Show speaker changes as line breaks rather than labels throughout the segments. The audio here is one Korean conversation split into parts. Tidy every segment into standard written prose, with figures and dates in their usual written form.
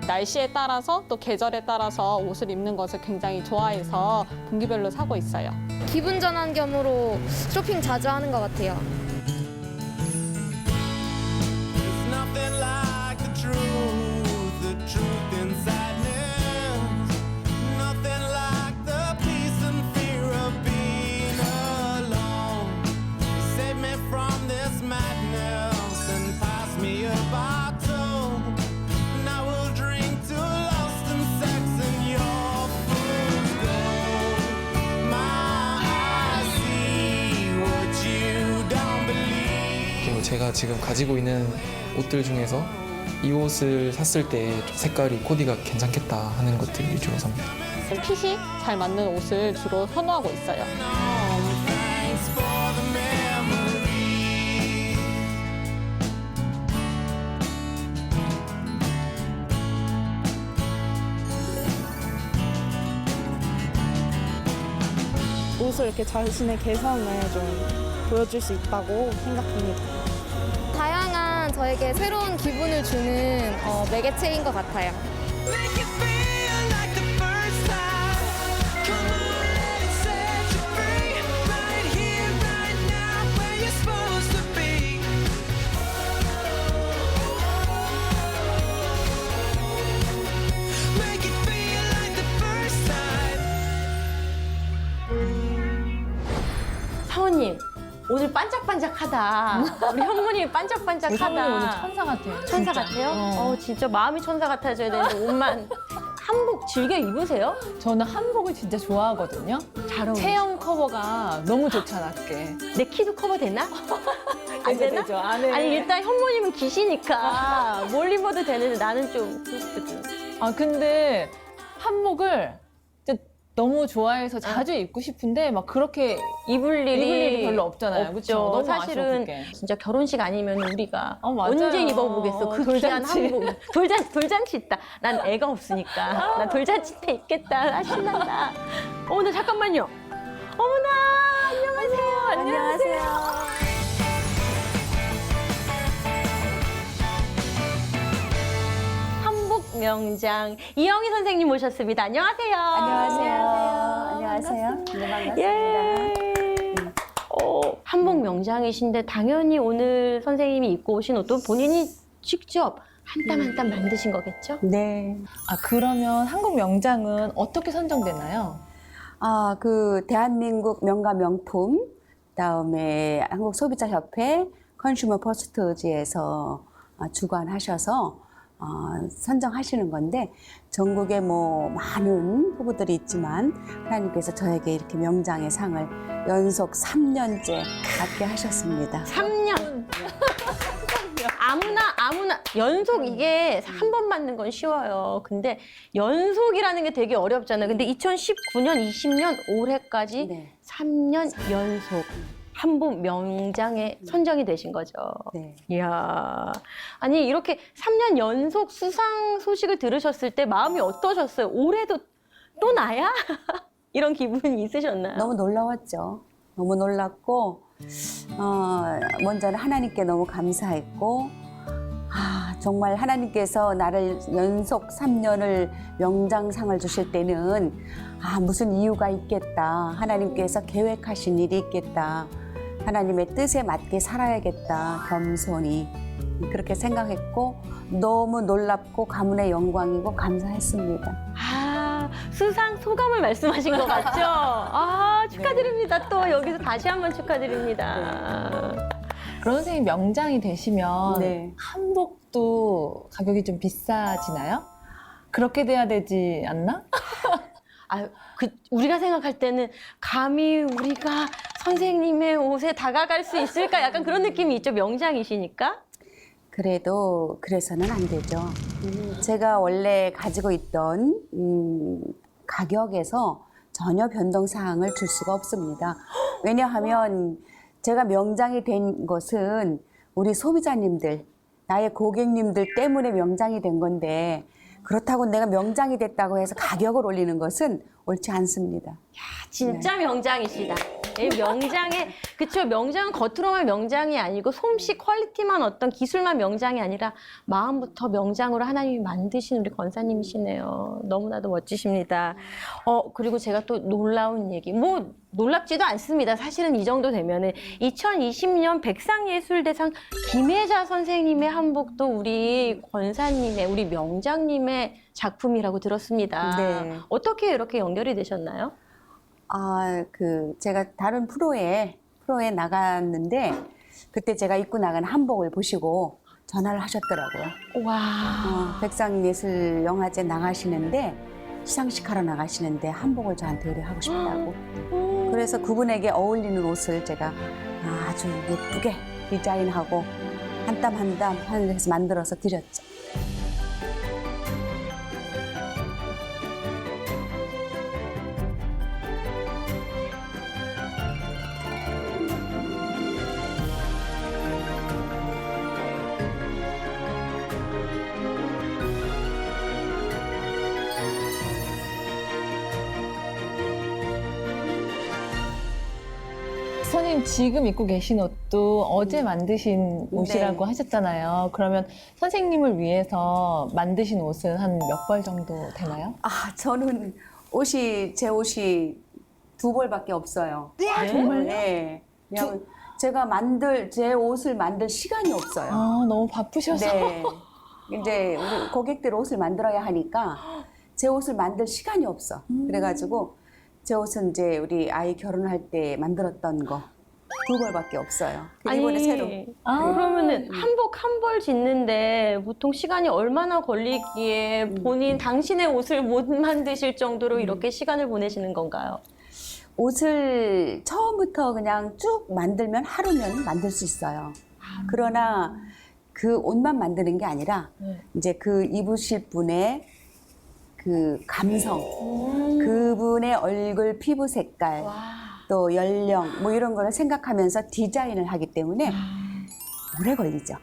날씨에 따라서 또 계절에 따라서 옷을 입는 것을 굉장히 좋아해서 분기별로 사고 있어요.
기분 전환 겸으로 쇼핑 자주 하는 것 같아요.
There's nothing like the truth in sadness. Nothing like the peace and fear of being alone. Save me from this madness and pass me a bottle. And I will drink to lust and sex and your fool's gold. My eyes see what you don't believe.
그리고 제가 지금 가지고 있는 옷들 중에서 이 옷을 샀을 때 색깔이 코디가 괜찮겠다 하는 것들 위주로 삽니다.
핏이 잘 맞는 옷을 주로 선호하고 있어요.
Thanks for the memory.
옷을 이렇게 자신의 개성을 좀 보여줄 수 있다고 생각합니다.
다양한 저에게 새로운 기분을 주는 매개체인 것 같아요.
Make it feel like the first time. Come on, let it set you free. Right here, right now, where you're supposed to be. Make it feel like the first time.
사원님 오늘 반짝반짝하다. 우리 현무님 반짝반짝하다.
현무님 오늘 천사 같아요.
천사
진짜.
같아요? 진짜 마음이 천사 같아져야 되는데 옷만 한복 즐겨 입으세요?
저는 한복을 진짜 좋아하거든요.
잘 어울려.
체형 커버가 너무 좋잖아, 그게.
내 키도 커버 되나? 안 되나?
되죠. 안에.
아니 일단 현무님은 기시니까 뭘 입어도 되는데 나는 좀 그렇거든.
아, 근데 한복을 진짜 너무 좋아해서 자주 입고 싶은데 막 그렇게
입을
입을 일이 별로 없잖아요.
없죠.
그쵸? 너무
사실은
아쉬워, 그게.
진짜 결혼식 아니면 우리가
맞아요.
언제 입어보겠어. 그 귀한
돌잔치.
한복. 돌잔치 있다. 난 애가 없으니까. 난 돌잔치 때 입겠다. 아, 신난다. 나 잠깐만요. 어머나, 안녕하세요. 안녕하세요. 한복 명장 이영희 선생님 모셨습니다. 안녕하세요.
안녕하세요. 네, 반갑습니다.
예. 한복 명장이신데 당연히 오늘 선생님이 입고 오신 옷도 본인이 직접 한 땀 한 땀 만드신 거겠죠?
네.
아, 그러면 한국 명장은 어떻게 선정됐나요?
대한민국 명가 명품, 그다음에 한국소비자협회 컨슈머 퍼스트지에서 주관하셔서 선정하시는 건데 전국에 많은 후보들이 있지만 하나님께서 저에게 이렇게 명장의 상을 연속 3년째 받게 하셨습니다.
3년. 아무나 연속 이게 한 번 맞는 건 쉬워요. 근데 연속이라는 게 되게 어렵잖아요. 근데 2019년, 20년 올해까지
네.
3년 연속 한복 명장에 선정이 되신 거죠.
네.
이야. 아니 이렇게 3년 연속 수상 소식을 들으셨을 때 마음이 어떠셨어요? 올해도 또 나야? 이런 기분이 있으셨나요?
너무 놀라웠죠. 너무 놀랐고 먼저는 하나님께 너무 감사했고 정말 하나님께서 나를 연속 3년을 명장상을 주실 때는 무슨 이유가 있겠다. 하나님께서 계획하신 일이 있겠다. 하나님의 뜻에 맞게 살아야겠다. 겸손히 그렇게 생각했고 너무 놀랍고 가문의 영광이고 감사했습니다.
수상 소감을 말씀하신 것 같죠? 축하드립니다. 또 여기서 다시 한번 축하드립니다.
그런 선생님 명장이 되시면
네.
한복도 가격이 좀 비싸지나요? 그렇게 돼야 되지 않나?
우리가 생각할 때는 감히 우리가 선생님의 옷에 다가갈 수 있을까? 약간 그런 느낌이 있죠. 명장이시니까.
그래도 그래서는 안 되죠. 제가 원래 가지고 있던 가격에서 전혀 변동사항을 줄 수가 없습니다. 왜냐하면 제가 명장이 된 것은 우리 소비자님들, 나의 고객님들 때문에 명장이 된 건데 그렇다고 내가 명장이 됐다고 해서 가격을 올리는 것은 옳지 않습니다.
진짜 명장이시다. 명장의 그쵸 명장은 겉으로만 명장이 아니고 솜씨 퀄리티만 어떤 기술만 명장이 아니라 마음부터 명장으로 하나님이 만드신 우리 권사님이시네요. 너무나도 멋지십니다. 그리고 제가 또 놀라운 얘기 뭐 놀랍지도 않습니다. 사실은 이 정도 되면은 2020년 백상예술대상 김혜자 선생님의 한복도 우리 권사님의 우리 명장님의 작품이라고 들었습니다.
네.
어떻게 이렇게 연결이 되셨나요?
제가 다른 프로에 나갔는데 그때 제가 입고 나간 한복을 보시고 전화를 하셨더라고요.
와.
백상예술영화제 나가시는데 시상식 하러 나가시는데 한복을 저한테 의뢰하고 싶다고. 그래서 그분에게 어울리는 옷을 제가 아주 예쁘게 디자인하고 한 땀 한 땀 해서 만들어서 드렸죠.
선생님 지금 입고 계신 옷도 어제 만드신 옷이라고
네.
하셨잖아요. 그러면 선생님을 위해서 만드신 옷은 한 몇 벌 정도 되나요?
저는 제 옷이 2벌밖에 없어요.
정말요?
네. 왜냐면 제가 제 옷을 만들 시간이 없어요.
너무 바쁘셔서.
네. 이제 우리 고객들 옷을 만들어야 하니까 제 옷을 만들 시간이 없어. 그래가지고 제 옷은 이제 우리 아이 결혼할 때 만들었던 거 2벌밖에 없어요. 이번에 새로.
그러면은 한복 한 벌 짓는데 보통 시간이 얼마나 걸리기에 본인 당신의 옷을 못 만드실 정도로 이렇게 시간을 보내시는 건가요?
옷을 처음부터 그냥 쭉 만들면 하루면 만들 수 있어요. 그러나 그 옷만 만드는 게 아니라 이제 그 입으실 분의 그 감성, 그분의 얼굴 피부 색깔, 또 연령 뭐 이런 거를 생각하면서 디자인을 하기 때문에 오래 걸리죠.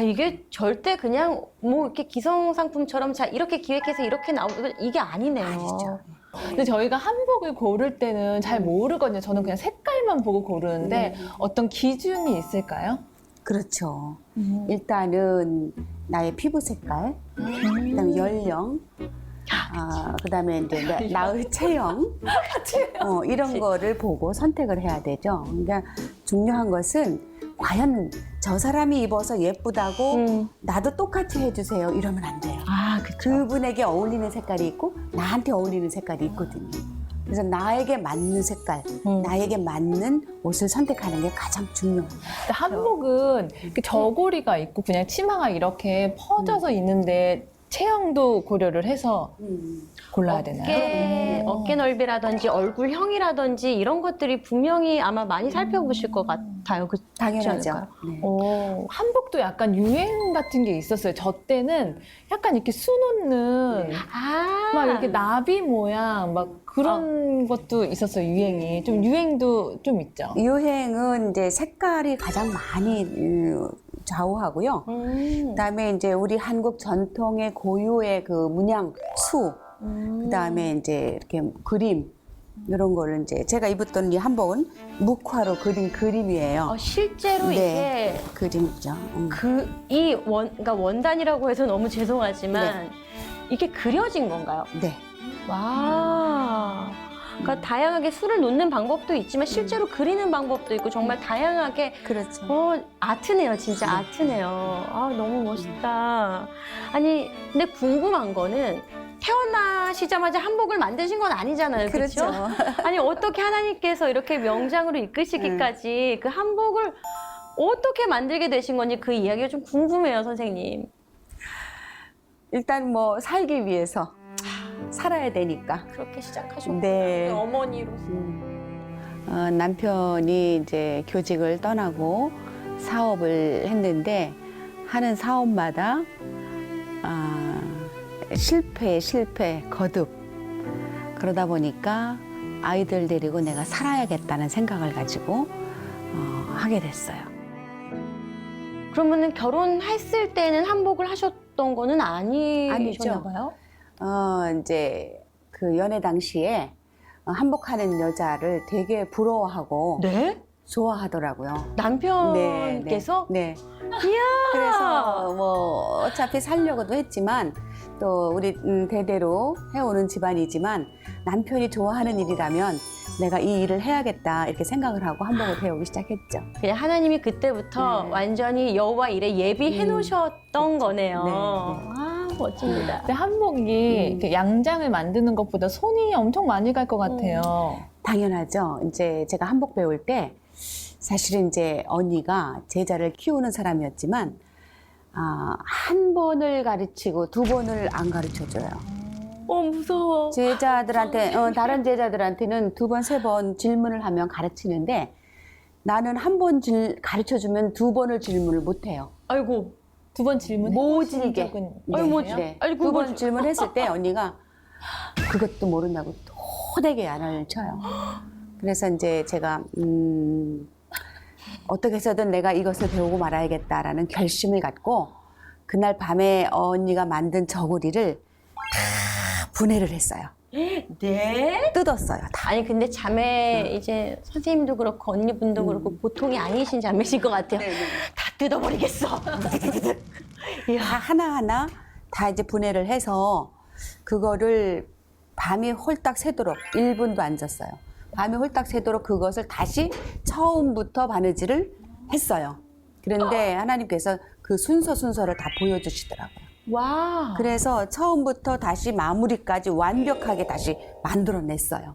이게 절대 그냥 뭐 이렇게 기성상품처럼 자 이렇게 기획해서 이렇게 나오는 이게 아니네요.
아니죠.
근데 저희가 한복을 고를 때는 잘 모르거든요. 저는 그냥 색깔만 보고 고르는데 어떤 기준이 있을까요?
그렇죠. 일단은 나의 피부 색깔, 그다음에 연령, 그다음에 이제 나의 체형, 이런 거를 보고 선택을 해야 되죠. 그러니까 중요한 것은 과연 저 사람이 입어서 예쁘다고 나도 똑같이 해주세요 이러면 안 돼요.
그쵸.
그분에게 어울리는 색깔이 있고 나한테 어울리는 색깔이 있거든요. 그래서 나에게 맞는 색깔, 나에게 맞는 옷을 선택하는 게 가장 중요합니다.
근데 한복은 이렇게 저고리가 있고 그냥 치마가 이렇게 퍼져서 있는데 체형도 고려를 해서 골라야 되나요?
어깨 넓이라든지 얼굴형이라든지 이런 것들이 분명히 아마 많이 살펴보실 것 같아요. 그렇지
당연하죠.
않을까요?
네.
한복도 약간 유행 같은 게 있었어요. 저 때는 약간 이렇게 수놓는 막 이렇게 나비 모양 막 그런 것도 있었어요. 유행이 좀 유행도 좀 있죠.
유행은 이제 색깔이 가장 많이 좌우하고요. 그다음에 이제 우리 한국 전통의 고유의 그 문양, 수, 그다음에 이제 이렇게 그림 이런 거를 이제 제가 입었던 이 한복은 묵화로 그린 그림이에요.
실제로
네.
이게
그림이죠.
그러니까 원단이라고 해서 너무 죄송하지만 이게 그려진 건가요?
네.
와. 그러니까 다양하게 술을 놓는 방법도 있지만 실제로 그리는 방법도 있고 정말 다양하게
그렇죠.
아트네요. 진짜 아트네요. 너무 멋있다. 아니 근데 궁금한 거는 태어나시자마자 한복을 만드신 건 아니잖아요. 그렇죠? 아니 어떻게 하나님께서 이렇게 명장으로 이끄시기까지 그 한복을 어떻게 만들게 되신 건지 그 이야기가 좀 궁금해요, 선생님.
일단 뭐 살기 위해서 살아야 되니까.
그렇게 시작하셨구나.
네.
어머니로서.
남편이 이제 교직을 떠나고 사업을 했는데 하는 사업마다 실패, 거듭. 그러다 보니까 아이들 데리고 내가 살아야겠다는 생각을 가지고 하게 됐어요.
그러면은 결혼했을 때는 한복을 하셨던 거는 아니셨나
아니죠.
봐요?
이제 그 연애 당시에 한복하는 여자를 되게 부러워하고
네?
좋아하더라고요.
남편께서?
네.
이야.
그래서 뭐 어차피 살려고도 했지만 또 우리 대대로 해오는 집안이지만 남편이 좋아하는 일이라면 내가 이 일을 해야겠다 이렇게 생각을 하고 한복을 배우기 시작했죠.
그냥 하나님이 그때부터
네.
완전히 여호와 일에 예비해 놓으셨던 거네요.
네, 네.
아, 멋집니다.
근데 한복이 이렇게 양장을 만드는 것보다 손이 엄청 많이 갈 것 같아요.
당연하죠. 이제 제가 한복 배울 때 사실은 이제 언니가 제자를 키우는 사람이었지만 한 번을 가르치고 두 번을 안 가르쳐줘요.
무서워.
제자들한테 다른 제자들한테는 두 번, 세 번 질문을 하면 가르치는데 나는 한 번 가르쳐주면 두 번을 질문을 못 해요.
아이고.
두 번 질문
모질게.
네. 아이고,
두 번 질문했을 때 언니가 그것도 모른다고 토대게 안을 쳐요. 그래서 이제 제가 어떻게 해서든 내가 이것을 배우고 말아야겠다라는 결심을 갖고 그날 밤에 언니가 만든 저고리를 다 분해를 했어요.
네?
뜯었어요. 다.
아니 근데 자매 이제 선생님도 그렇고 언니분도 그렇고 보통이 아니신 자매신 것 같아요. 다 뜯어버리겠어.
다 하나하나 다 이제 분해를 해서 그거를 밤이 홀딱 새도록 1분도 안 잤어요. 밤이 홀딱 새도록 그것을 다시 처음부터 바느질을 했어요. 그런데 하나님께서 그 순서를 다 보여주시더라고요.
와.
그래서 처음부터 다시 마무리까지 완벽하게 다시 만들어냈어요.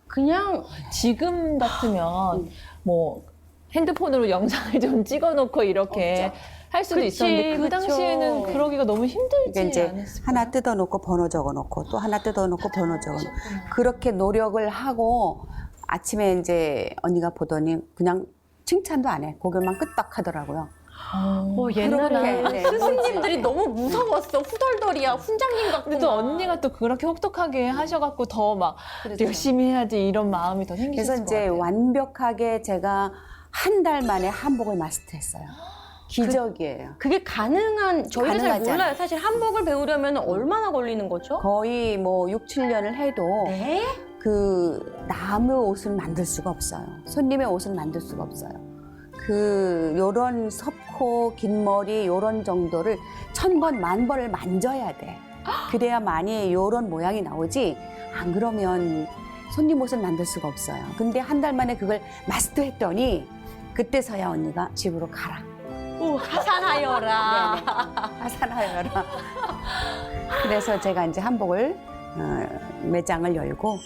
그냥
지금 같으면 뭐 핸드폰으로 영상을 좀 찍어놓고 이렇게 할 수도
그치,
있었는데 그
그쵸.
당시에는 그러기가 너무 힘들지
그러니까 이제
않았을까요?
하나 뜯어놓고 번호 적어놓고 또 하나 뜯어놓고 번호 적어놓고 그렇게 노력을 하고 아침에 이제 언니가 보더니 그냥 칭찬도 안 해. 고개만 끄덕하더라고요.
옛날에
그렇게, 네,
스승님들이 너무 무서웠어. 후덜덜이야. 훈장님 같고.
근데 또 언니가 또 그렇게 혹독하게 하셔갖고 더 막
그렇죠.
열심히 해야지 이런 마음이 더
그래서
생기셨을 것
이제
같아요.
완벽하게 제가 한 달 만에 한복을 마스터했어요. 기적이에요.
그게 가능한 저희는 잘
가능하지
몰라요.
않아요.
사실 한복을 배우려면 얼마나 걸리는 거죠?
거의 뭐 6, 7년을 해도
네?
그 남의 옷을 만들 수가 없어요. 손님의 옷을 만들 수가 없어요. 그 요런 섭코, 긴 머리 요런 정도를 1000번, 10,000번을 만져야 돼. 그래야만이 요런 모양이 나오지. 안 그러면 손님 옷을 만들 수가 없어요. 근데 한 달 만에 그걸 마스터했더니 그때서야 언니가 집으로 가라.
오, 하산하여라.
하산하여라. 그래서 제가 이제 한복을 매장을 열고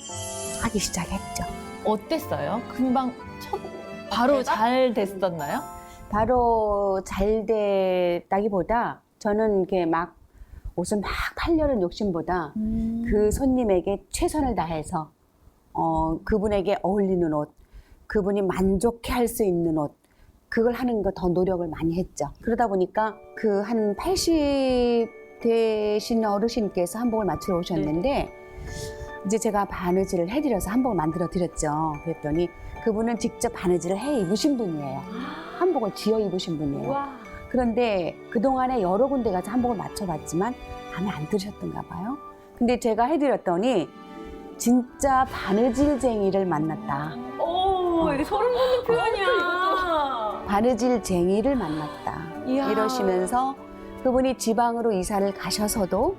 하기 시작했죠.
어땠어요? 금방 바로 잘 됐었나요?
바로 잘 됐다기보다 저는 이렇게 막 옷을 막 팔려는 욕심보다 그 손님에게 최선을 다해서 그분에게 어울리는 옷, 그분이 만족해 할 수 있는 옷, 그걸 하는 거 더 노력을 많이 했죠. 그러다 보니까 그 한 80 되신 어르신께서 한복을 맞추러 오셨는데 이제 제가 바느질을 해드려서 한복을 만들어 드렸죠. 그랬더니 그분은 직접 바느질을 해 입으신 분이에요. 한복을 지어 입으신 분이에요.
와.
그런데 그동안에 여러 군데 가서 한복을 맞춰봤지만 마음에 안 들으셨던가 봐요. 근데 제가 해드렸더니 진짜 바느질쟁이를 만났다.
오, 이게 소름 돋는 표현이야.
바느질쟁이를 만났다.
이야.
이러시면서 그분이 지방으로 이사를 가셔서도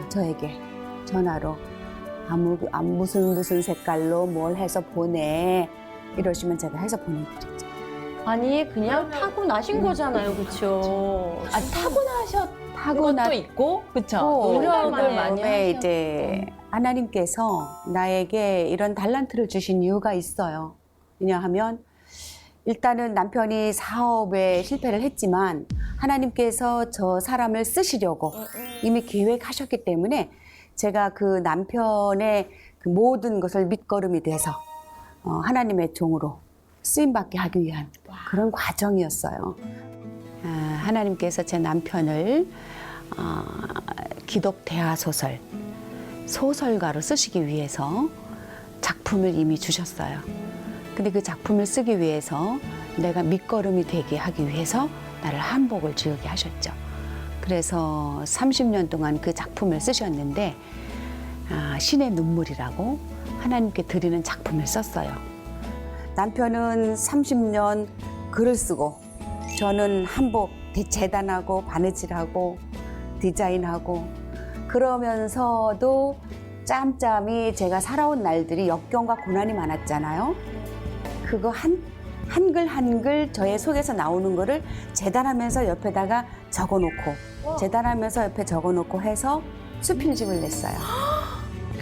저에게 전화로 무슨 색깔로 뭘 해서 보내 이러시면 제가 해서 보내드렸죠.
아니, 그냥 타고 나신 거잖아요. 그렇죠?
아, 타고나셨던
나-
것도 있고, 그쵸?
또
노력을
많이
많이
그다음에
하셨
이제 하나님께서 나에게 이런 달란트를 주신 이유가 있어요. 왜냐하면 일단은 남편이 사업에 실패를 했지만 하나님께서 저 사람을 쓰시려고 이미 계획하셨기 때문에 제가 그 남편의 그 모든 것을 밑거름이 돼서 하나님의 종으로 쓰임받게 하기 위한 그런 과정이었어요. 하나님께서 제 남편을 기독 대하 소설가로 쓰시기 위해서 작품을 이미 주셨어요. 근데 그 작품을 쓰기 위해서 내가 밑거름이 되게 하기 위해서 나를 한복을 지우게 하셨죠. 그래서 30년 동안 그 작품을 쓰셨는데 신의 눈물이라고 하나님께 드리는 작품을 썼어요. 남편은 30년 글을 쓰고 저는 한복 재단하고 바느질하고 디자인하고 그러면서도 짬짬이 제가 살아온 날들이 역경과 고난이 많았잖아요. 그거 한글 한글 저의 속에서 나오는 거를 재단하면서 옆에다가 적어놓고 재단하면서 옆에 적어놓고 해서 수필집을 냈어요.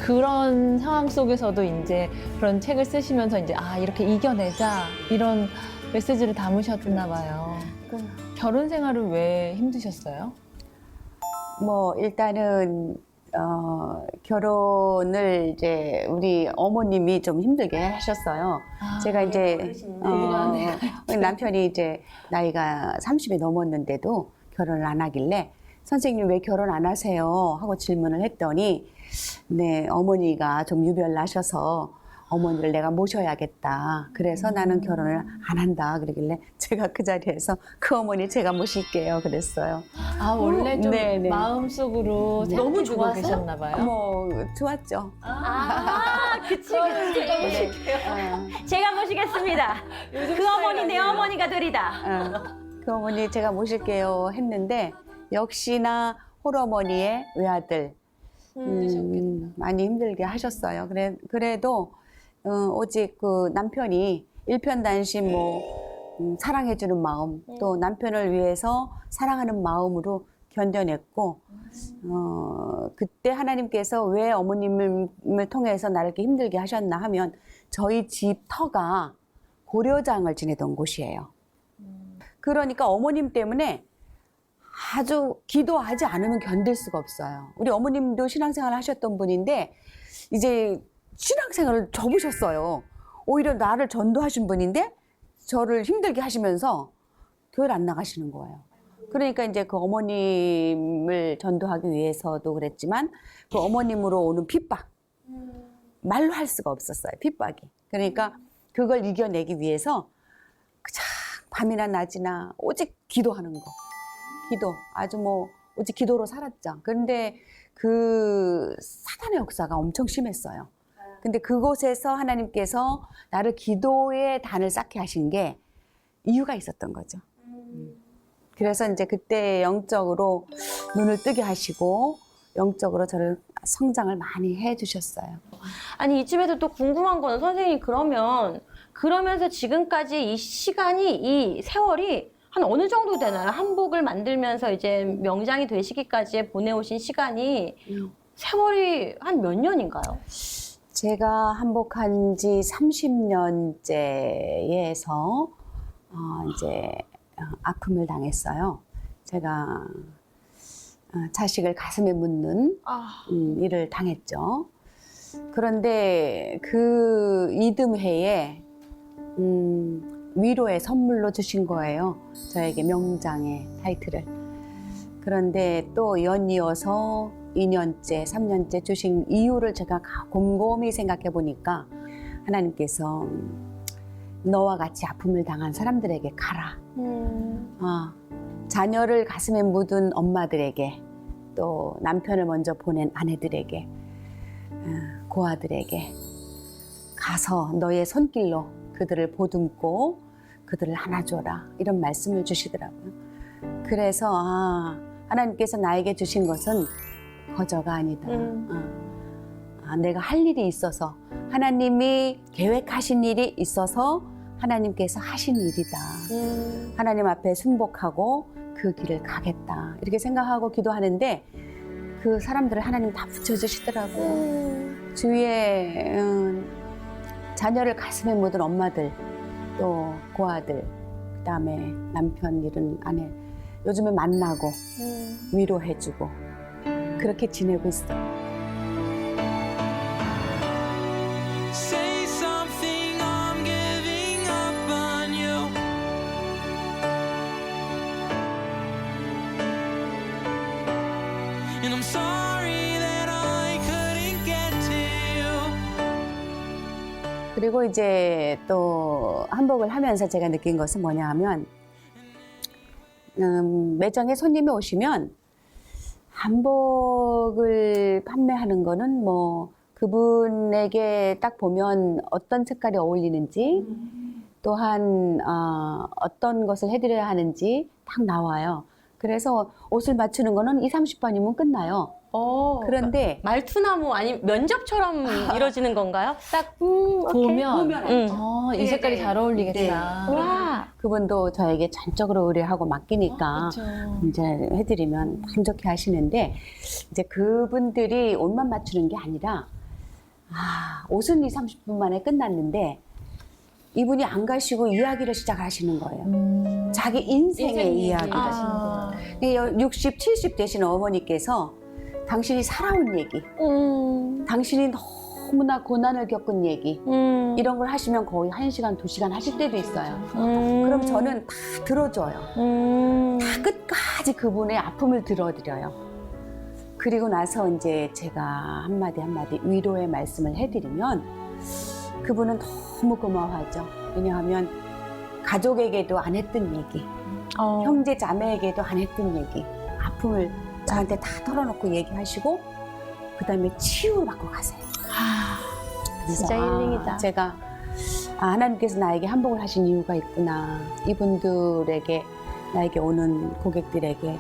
그런 상황 속에서도 이제 그런 책을 쓰시면서 이제 이렇게 이겨내자 이런 메시지를 담으셨나 봐요. 결혼 생활은 왜 힘드셨어요?
뭐 일단은 결혼을 이제 우리 어머님이 좀 힘들게 하셨어요. 제가 이제 남편이 이제 나이가 30이 넘었는데도 결혼을 안 하길래 선생님 왜 결혼 안 하세요? 하고 질문을 했더니 네, 어머니가 좀 유별나셔서 어머니를 내가 모셔야겠다. 그래서 나는 결혼을 안 한다. 그러길래 제가 그 자리에서 그 어머니 제가 모실게요. 그랬어요.
원래 좀
네네.
마음속으로 너무 좋아 계셨나 봐요.
뭐 좋았죠.
그치. 제가 모시겠습니다. 그 어머니 내 어머니가 되리다.
그 어머니 제가 모실게요 했는데 역시나 홀어머니의 외아들 많이 힘들게 하셨어요. 그래도 오직 그 남편이 일편단심 사랑해주는 마음 또 남편을 위해서 사랑하는 마음으로 견뎌냈고 그때 하나님께서 왜 어머님을 통해서 나를 이렇게 힘들게 하셨나 하면 저희 집 터가 고려장을 지내던 곳이에요. 그러니까 어머님 때문에 아주 기도하지 않으면 견딜 수가 없어요. 우리 어머님도 신앙생활을 하셨던 분인데 이제 신앙생활을 접으셨어요. 오히려 나를 전도하신 분인데 저를 힘들게 하시면서 교회를 안 나가시는 거예요. 그러니까 이제 그 어머님을 전도하기 위해서도 그랬지만 그 어머님으로 오는 핍박 말로 할 수가 없었어요. 핍박이. 그러니까 그걸 이겨내기 위해서 그냥 밤이나 낮이나 오직 기도하는 거. 기도. 아주 오직 기도로 살았죠. 그런데 그 사단의 역사가 엄청 심했어요. 근데 그곳에서 하나님께서 나를 기도의 단을 쌓게 하신 게 이유가 있었던 거죠. 그래서 이제 그때 영적으로 눈을 뜨게 하시고 영적으로 저를 성장을 많이 해주셨어요.
아니 이쯤에서 또 궁금한 거는 선생님 그러면서 지금까지 이 시간이 이 세월이 한 어느 정도 되나요? 한복을 만들면서 이제 명장이 되시기까지 보내오신 시간이 세월이 한 몇 년인가요?
제가 한복한 지 30년째에서 이제 아픔을 당했어요. 제가 자식을 가슴에 묻는 일을 당했죠. 그런데 그 이듬해에 위로의 선물로 주신 거예요. 저에게 명장의 타이틀을. 그런데 또 연이어서 2년째, 3년째 주신 이유를 제가 곰곰이 생각해 보니까 하나님께서 너와 같이 아픔을 당한 사람들에게 가라. 자녀를 가슴에 묻은 엄마들에게 또 남편을 먼저 보낸 아내들에게 고아들에게 가서 너의 손길로 그들을 보듬고 그들을 안아줘라. 이런 말씀을 주시더라고요. 그래서 하나님께서 나에게 주신 것은 거저가 아니다. 내가 할 일이 있어서 하나님이 계획하신 일이 있어서 하나님께서 하신 일이다. 하나님 앞에 순복하고 그 길을 가겠다. 이렇게 생각하고 기도하는데 그 사람들을 하나님 다 붙여주시더라고요. 주위에 자녀를 가슴에 묻은 엄마들 또 고아들 그다음에 남편 잃은 아내 요즘에 만나고 위로해주고 그렇게 지내고 있어요.
Say something, I'm giving up on you. And I'm sorry that I couldn't get to you.
그리고 이제 또 한복을 하면서 제가 느낀 것은 뭐냐 하면 매장에 손님이 오시면 한복을 판매하는 거는 뭐 그분에게 딱 보면 어떤 색깔이 어울리는지 또한 어떤 것을 해드려야 하는지 딱 나와요. 그래서 옷을 맞추는 거는 2, 30번이면 끝나요. 그런데
말투나 아니면 면접처럼 이루어지는 건가요? 딱
보면
응.
이 색깔이
네,
잘 어울리겠다.
와.
그분도 저에게 전적으로 의뢰하고 맡기니까 이제 해드리면 만족해 하시는데 이제 그분들이 옷만 맞추는 게 아니라 옷은 2, 30분 만에 끝났는데 이분이 안 가시고 이야기를 시작하시는 거예요. 자기 인생의 이야기를. 60, 70 되신 어머니께서 당신이 살아온 얘기, 당신이 너무나 고난을 겪은 얘기 이런 걸 하시면 거의 1시간, 2시간 하실 때도 있어요. 그럼 저는 다 들어줘요. 다 끝까지 그분의 아픔을 들어드려요. 그리고 나서 이제 제가 한마디 한마디 위로의 말씀을 해드리면 그분은 너무 고마워하죠. 왜냐하면 가족에게도 안 했던 얘기, 형제 자매에게도 안 했던 얘기, 아픔을 저한테 다 털어놓고 얘기하시고 그 다음에 치유를 받고 가세요.
진짜 힐링이다.
제가 하나님께서 나에게 한복을 하신 이유가 있구나. 이분들에게 나에게 오는 고객들에게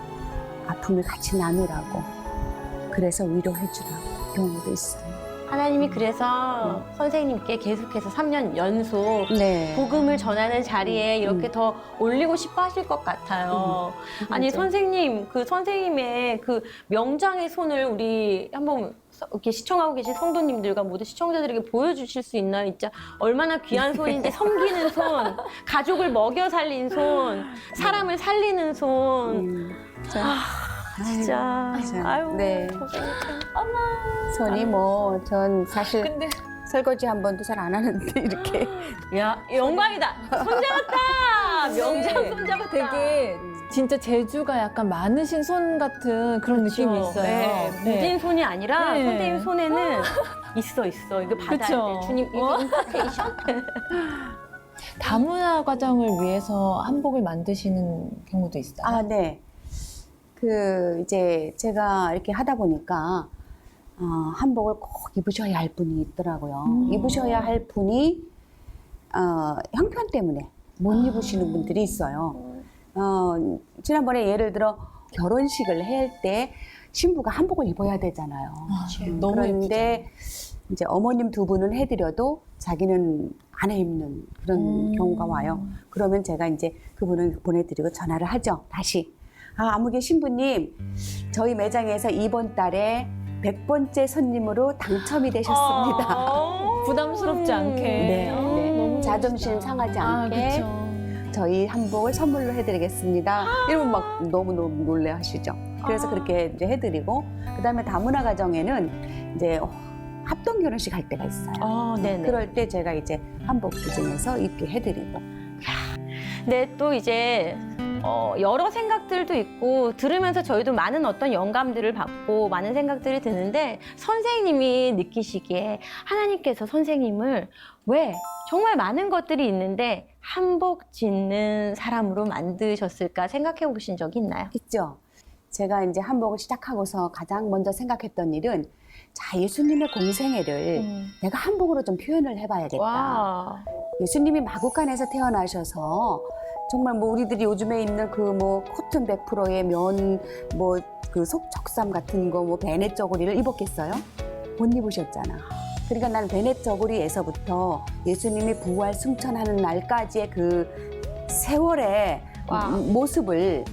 아픔을 같이 나누라고. 그래서 위로해주라고 경우도 있어요.
하나님이 그래서 선생님께 계속해서 3년 연속
네.
복음을 전하는 자리에 이렇게 더 올리고 싶어 하실 것 같아요. 아니,
맞아요.
선생님, 그 선생님의 그 명장의 손을 우리 한번 이렇게 시청하고 계신 성도님들과 모두 시청자들에게 보여주실 수 있나요? 진짜 얼마나 귀한 손인지 섬기는 손, 가족을 먹여 살린 손, 사람을 살리는 손. 진짜. 아유,
네. 손이 뭐 전 사실 설거지 한 번도 잘 안 하는데 이렇게
야, 영광이다. 손잡았다. 명장 손잡았다.
되게 진짜 재주가 약간 많으신 손 같은 그런 느낌이 있어요.
네, 무딘 손이 아니라
네.
선생님 손에는 있어. 이거 받아야
그쵸?
돼. 주님, 이거 임파테이션.
다문화 과정을 위해서 한복을 만드시는 경우도 있어요.
네. 이제 제가 이렇게 하다 보니까 한복을 꼭 입으셔야 할 분이 있더라고요. 입으셔야 할 분이 형편 때문에 못 입으시는 분들이 있어요. 지난번에 예를 들어 결혼식을 할 때 신부가 한복을 입어야 되잖아요.
너무
그런데 이제 어머님 두 분은 해드려도 자기는 안 입는 그런 경우가 와요. 그러면 제가 이제 그분을 보내드리고 전화를 하죠. 다시. 아무개 신부님, 저희 매장에서 이번 달에 100번째 손님으로 당첨이 되셨습니다.
부담스럽지 않게.
네,
너무
자존심
멋있다.
상하지 않게
그쵸.
저희 한복을 선물로 해드리겠습니다. 이러면 막 너무너무 놀래 하시죠. 그래서 그렇게 이제 해드리고, 그 다음에 다문화 가정에는 이제 합동 결혼식 할 때가 있어요.
네네.
그럴 때 제가 이제 한복 기증해서 입게 해드리고.
네, 또 이제 여러 생각들도 있고 들으면서 저희도 많은 어떤 영감들을 받고 많은 생각들이 드는데 선생님이 느끼시기에 하나님께서 선생님을 왜 정말 많은 것들이 있는데 한복 짓는 사람으로 만드셨을까 생각해 보신 적이 있나요?
있죠. 제가 이제 한복을 시작하고서 가장 먼저 생각했던 일은 예수님의 공생애를 내가 한복으로 좀 표현을 해봐야겠다.
와.
예수님이 마구간에서 태어나셔서 정말 우리들이 요즘에 입는 코튼 100%의 면, 그 속적삼 같은 거, 베넷 저고리를 입었겠어요? 못 입으셨잖아. 그러니까 나는 베넷 저고리에서부터 예수님이 부활 승천하는 날까지의 그 세월의 모습을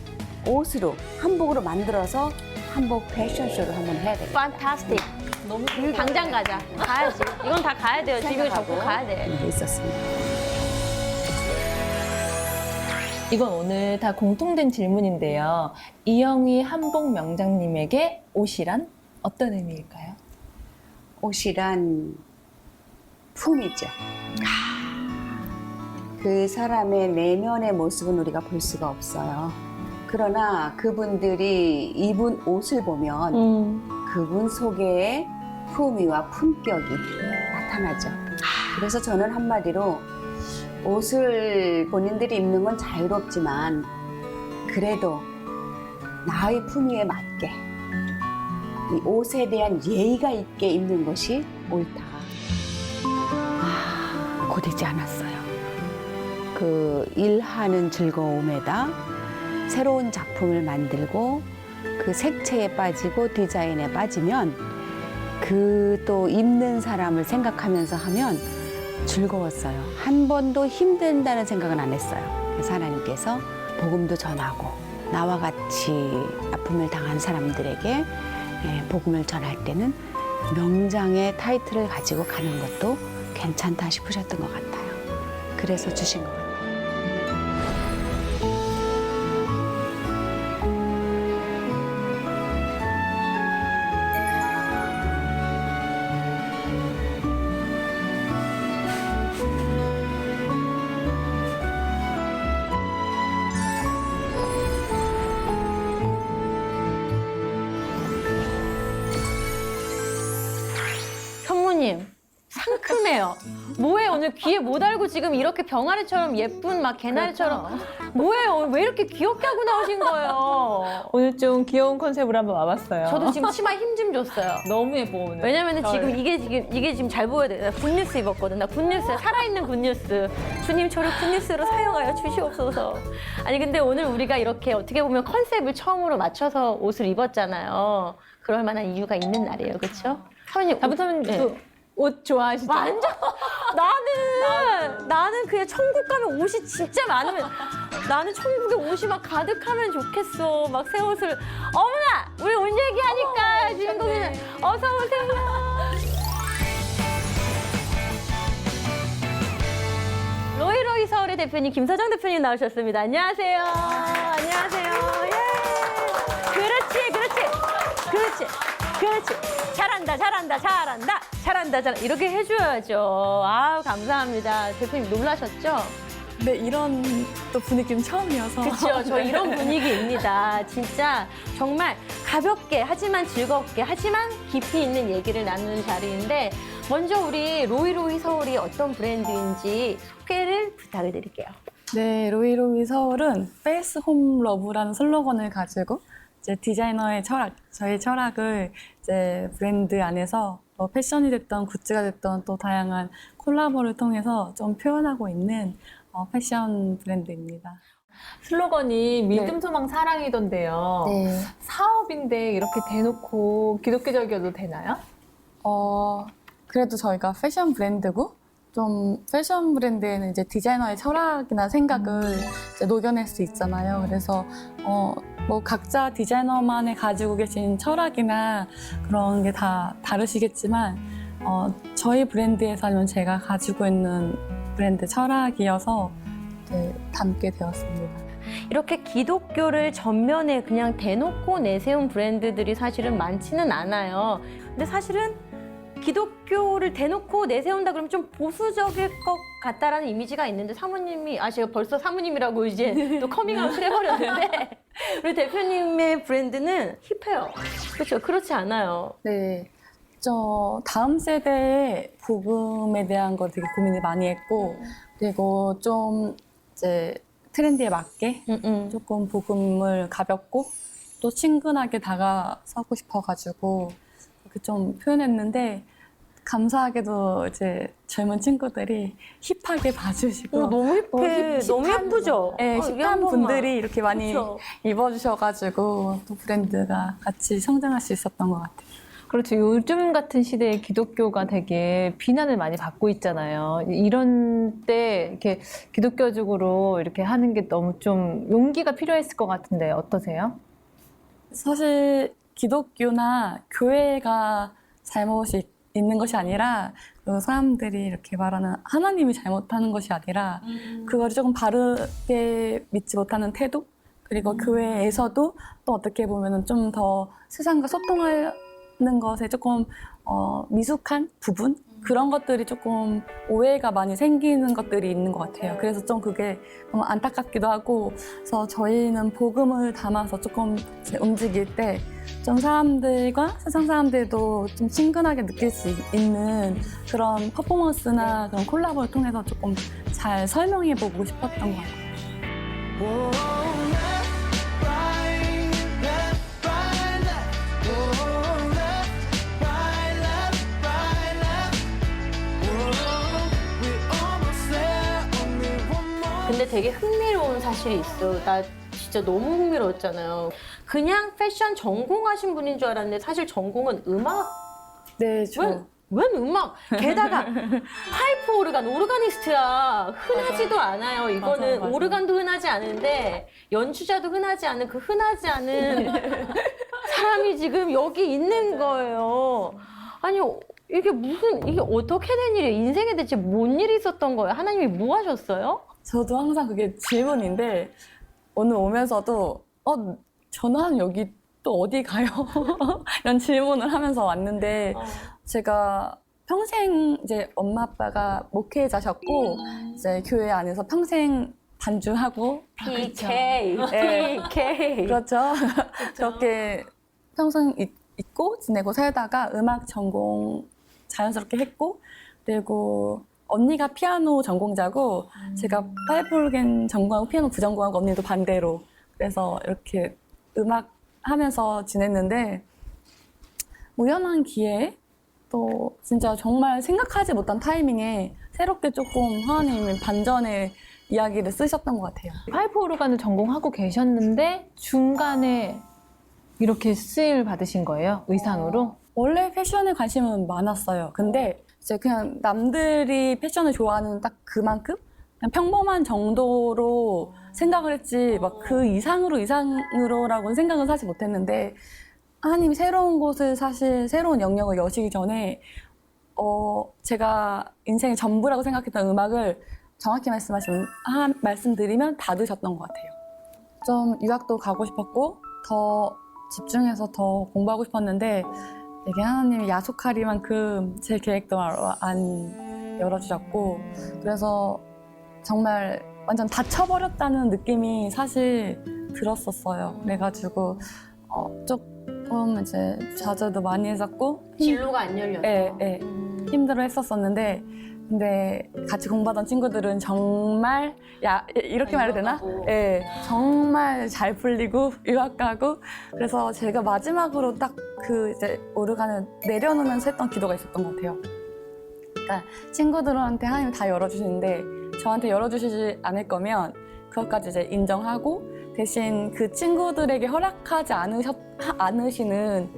옷으로, 한복으로 만들어서 한복 패션쇼를 한번 해야 되겠다.
판타스틱. 너무 당장 가자. 가야지. 이건 다 가야 돼요. 집을 접고 가야 돼.
있었습니다.
이건 오늘 다 공통된 질문인데요. 이영희 한복 명장님에게 옷이란 어떤 의미일까요?
옷이란 품이죠. 그 사람의 내면의 모습은 우리가 볼 수가 없어요. 그러나 그분들이 입은 옷을 보면 그분 속에 품위와 품격이 나타나죠. 그래서 저는 한마디로 옷을 본인들이 입는 건 자유롭지만 그래도 나의 품위에 맞게 이 옷에 대한 예의가 있게 입는 것이 옳다. 고되지 않았어요. 그 일하는 즐거움에다 새로운 작품을 만들고 그 색채에 빠지고 디자인에 빠지면 그 또 입는 사람을 생각하면서 하면 즐거웠어요. 한 번도 힘든다는 생각은 안 했어요. 그래서 하나님께서 복음도 전하고 나와 같이 아픔을 당한 사람들에게 복음을 전할 때는 명장의 타이틀을 가지고 가는 것도 괜찮다 싶으셨던 것 같아요. 그래서 주신 것 같아요.
현모님 상큼해요. 뭐예요 오늘 귀에 못 알고 지금 이렇게 병아리처럼 예쁜 막 개나리처럼 뭐예요 왜 이렇게 귀엽게 하고 나오신 거예요?
오늘 좀 귀여운 컨셉으로 한번 와봤어요.
저도 지금 치마에 힘 좀 줬어요.
너무 예뻐 오늘.
왜냐면은 지금 이게 지금 잘 보여야 돼. 나 굿뉴스 입었거든. 나 굿뉴스 살아있는 굿뉴스. 주님 저를 굿뉴스로 사용하여 주시옵소서. 아니 근데 오늘 우리가 이렇게 어떻게 보면 컨셉을 처음으로 맞춰서 옷을 입었잖아요. 그럴 만한 이유가 있는 날이에요, 그렇죠? 사모님
자부터는
네.
옷 좋아하시죠?
완전 나는 그냥 천국 가면 옷이 진짜 많으면 나는 천국에 옷이 막 가득하면 좋겠어. 막 새 옷을 어머나 우리 옷 얘기하니까 주인공이는 어서 오세요. 로이로이 서울의 대표님 김서정 대표님 나오셨습니다. 안녕하세요. 안녕하세요. 예. 그렇지. 잘한다. 이렇게 해줘야죠. 아우, 감사합니다. 대표님 놀라셨죠?
네, 이런 또 분위기는 처음이어서.
그렇죠. 저 이런 분위기입니다. 진짜 정말 가볍게 하지만 즐겁게 하지만 깊이 있는 얘기를 나누는 자리인데 먼저 우리 로이로이 서울이 어떤 브랜드인지 소개를 부탁을 드릴게요.
네, 로이로이 서울은 페이스 홈 러브라는 슬로건을 가지고 이제 디자이너의 철학, 저희 철학을 이제 브랜드 안에서 뭐 패션이 됐던 굿즈가 됐던 또 다양한 콜라보를 통해서 좀 표현하고 있는 패션 브랜드입니다.
슬로건이 믿음, 소망, 사랑이던데요.
네.
사업인데 이렇게 대놓고 기독교적이어도 되나요?
그래도 저희가 패션 브랜드고 좀 패션 브랜드에는 이제 디자이너의 철학이나 생각을 이제 녹여낼 수 있잖아요. 그래서 뭐 각자 디자이너만의 가지고 계신 철학이나 그런 게 다 다르시겠지만 저희 브랜드에서는 제가 가지고 있는 브랜드 철학이어서 이제 담게 되었습니다.
이렇게 기독교를 전면에 그냥 대놓고 내세운 브랜드들이 사실은 많지는 않아요. 근데 사실은 기독교를 대놓고 내세운다 그러면 좀 보수적일 것 같다라는 이미지가 있는데 사모님이 제가 벌써 사모님이라고 이제 또 커밍아웃을 해버렸는데 우리 대표님의 브랜드는 힙해요. 그렇죠? 그렇지 않아요.
네. 저 다음 세대의 복음에 대한 거 되게 고민을 많이 했고 그리고 좀 이제 트렌드에 맞게 조금 복음을 가볍고 또 친근하게 다가서고 싶어가지고 그렇게 좀 표현했는데 감사하게도 이제 젊은 친구들이 힙하게 봐주시고
너무 힙해. 너무 예쁘죠?
네, 힙한 분들이 이렇게 많이
그쵸?
입어주셔가지고 또 브랜드가 같이 성장할 수 있었던 것 같아요.
그렇죠. 요즘 같은 시대에 기독교가 되게 비난을 많이 받고 있잖아요. 이런 때 이렇게 기독교적으로 이렇게 하는 게 너무 좀 용기가 필요했을 것 같은데 어떠세요?
사실 기독교나 교회가 잘못이 있는 것이 아니라 그 사람들이 이렇게 말하는 하나님이 잘못하는 것이 아니라 그걸 조금 바르게 믿지 못하는 태도 그리고 교회에서도 또 어떻게 보면 좀 더 세상과 소통하는 것에 조금 미숙한 부분 그런 것들이 조금 오해가 많이 생기는 것들이 있는 것 같아요. 그래서 좀 그게 너무 안타깝기도 하고 그래서 저희는 복음을 담아서 조금 움직일 때 좀 사람들과 세상 사람들도 좀 친근하게 느낄 수 있는 그런 퍼포먼스나 그런 콜라보를 통해서 조금 잘 설명해 보고 싶었던 것 같아요.
Whoa, left, right, left. Whoa, left,
근데 되게 흥미로운 사실이 있어. 나 진짜 너무 흥미로웠잖아요. 그냥 패션 전공하신 분인 줄 알았는데 사실 전공은 음악.
네,
웬 음악? 게다가 파이프 오르간, 오르가니스트야. 흔하지도 않아요. 이거는
맞아요.
오르간도 흔하지 않은데 연주자도 흔하지 않은 그 흔하지 않은 사람이 지금 여기 있는 거예요. 아니 이게 어떻게 된 일이에요? 인생에 대체 뭔 일이 있었던 거예요? 하나님이 뭐 하셨어요?
저도 항상 그게 질문인데 오늘 오면서도 저는 여기 또 어디 가요? 이런 질문을 하면서 왔는데 제가 평생 이제 엄마 아빠가 목회자셨고 이제 교회 안에서 평생 반주하고
PK,
네.
PK.
그렇죠. 그렇게 평생 있고 지내고 살다가 음악 전공 자연스럽게 했고 그리고 언니가 피아노 전공자고 제가 파이프 오르간 전공하고 피아노 부전공하고 언니도 반대로 그래서 이렇게 음악 하면서 지냈는데 우연한 기회에 또 진짜 정말 생각하지 못한 타이밍에 새롭게 조금 하나님이 반전의 이야기를 쓰셨던 것 같아요.
파이프 오르간을 전공하고 계셨는데 중간에 이렇게 쓰임을 받으신 거예요? 의상으로?
원래 패션에 관심은 많았어요. 근데 이제 그냥 남들이 패션을 좋아하는 딱 그만큼 그냥 평범한 정도로 생각을 했지 막 그 이상으로라고는 생각은 사실 못했는데 하나님이 새로운 곳을 사실 새로운 영역을 여시기 전에 제가 인생의 전부라고 생각했던 음악을 정확히 말씀드리면 닫으셨던 것 같아요. 좀 유학도 가고 싶었고 더 집중해서 더 공부하고 싶었는데 되게 하나님이 야속하리만큼 제 계획도 안 열어주셨고 그래서 정말 완전 닫혀버렸다는 느낌이 사실 들었었어요. 그래가지고 조금 이제 좌절도 많이 했었고
진로가 안 열렸어.
네. 힘들어 했었었는데 근데 같이 공부하던 친구들은 정말 이렇게 말해도 되나? 네, 정말 잘 풀리고 유학 가고 그래서 제가 마지막으로 딱 그 이제 오르간을 내려놓으면서 했던 기도가 있었던 것 같아요. 그러니까 친구들한테 하나님이 다 열어주시는데 저한테 열어주시지 않을 거면 그것까지 이제 인정하고 대신 그 친구들에게 허락하지 않으시는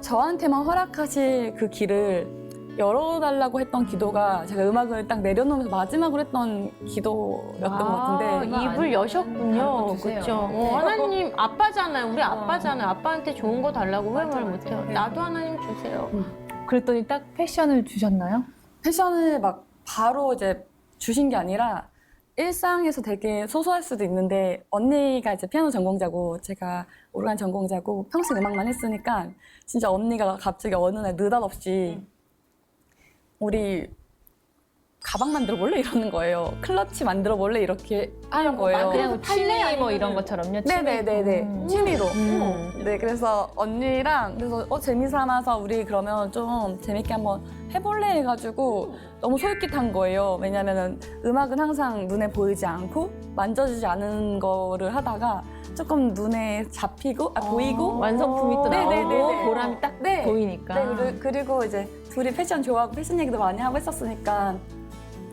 저한테만 허락하실 그 길을 열어달라고 했던 기도가 제가 음악을 딱 내려놓으면서 마지막으로 했던 기도였던 것 같은데
입을 여셨군요.
주세요.
그렇죠. 하나님 아빠잖아요. 우리 아빠잖아요. 아빠한테 좋은 거 달라고 왜 말 못해요? 나도 하나님 주세요.
그랬더니 딱 패션을 주셨나요?
패션을 막 바로 이제 주신 게 아니라 일상에서 되게 소소할 수도 있는데 언니가 이제 피아노 전공자고 제가 오르간 전공자고 평생 음악만 했으니까 진짜 언니가 갑자기 어느 날 느닷없이 우리 가방 만들어 볼래? 이러는 거예요. 클러치 만들어 볼래? 이렇게 하는 거예요.
그냥 취미 뭐 이런 것처럼요?
네네네네. 취미로. 네, 그래서 언니랑 그래서 재미삼아서 우리 그러면 좀 재밌게 한번 해볼래 해가지고 너무 솔깃한 거예요. 왜냐면은 음악은 항상 눈에 보이지 않고 만져지지 않은 거를 하다가 조금 눈에 잡히고 보이고
완성품이 또 나오고
네네네네.
보람이 딱
네.
보이니까.
네, 그리고 이제 둘이 패션 좋아하고 패션 얘기도 많이 하고 했었으니까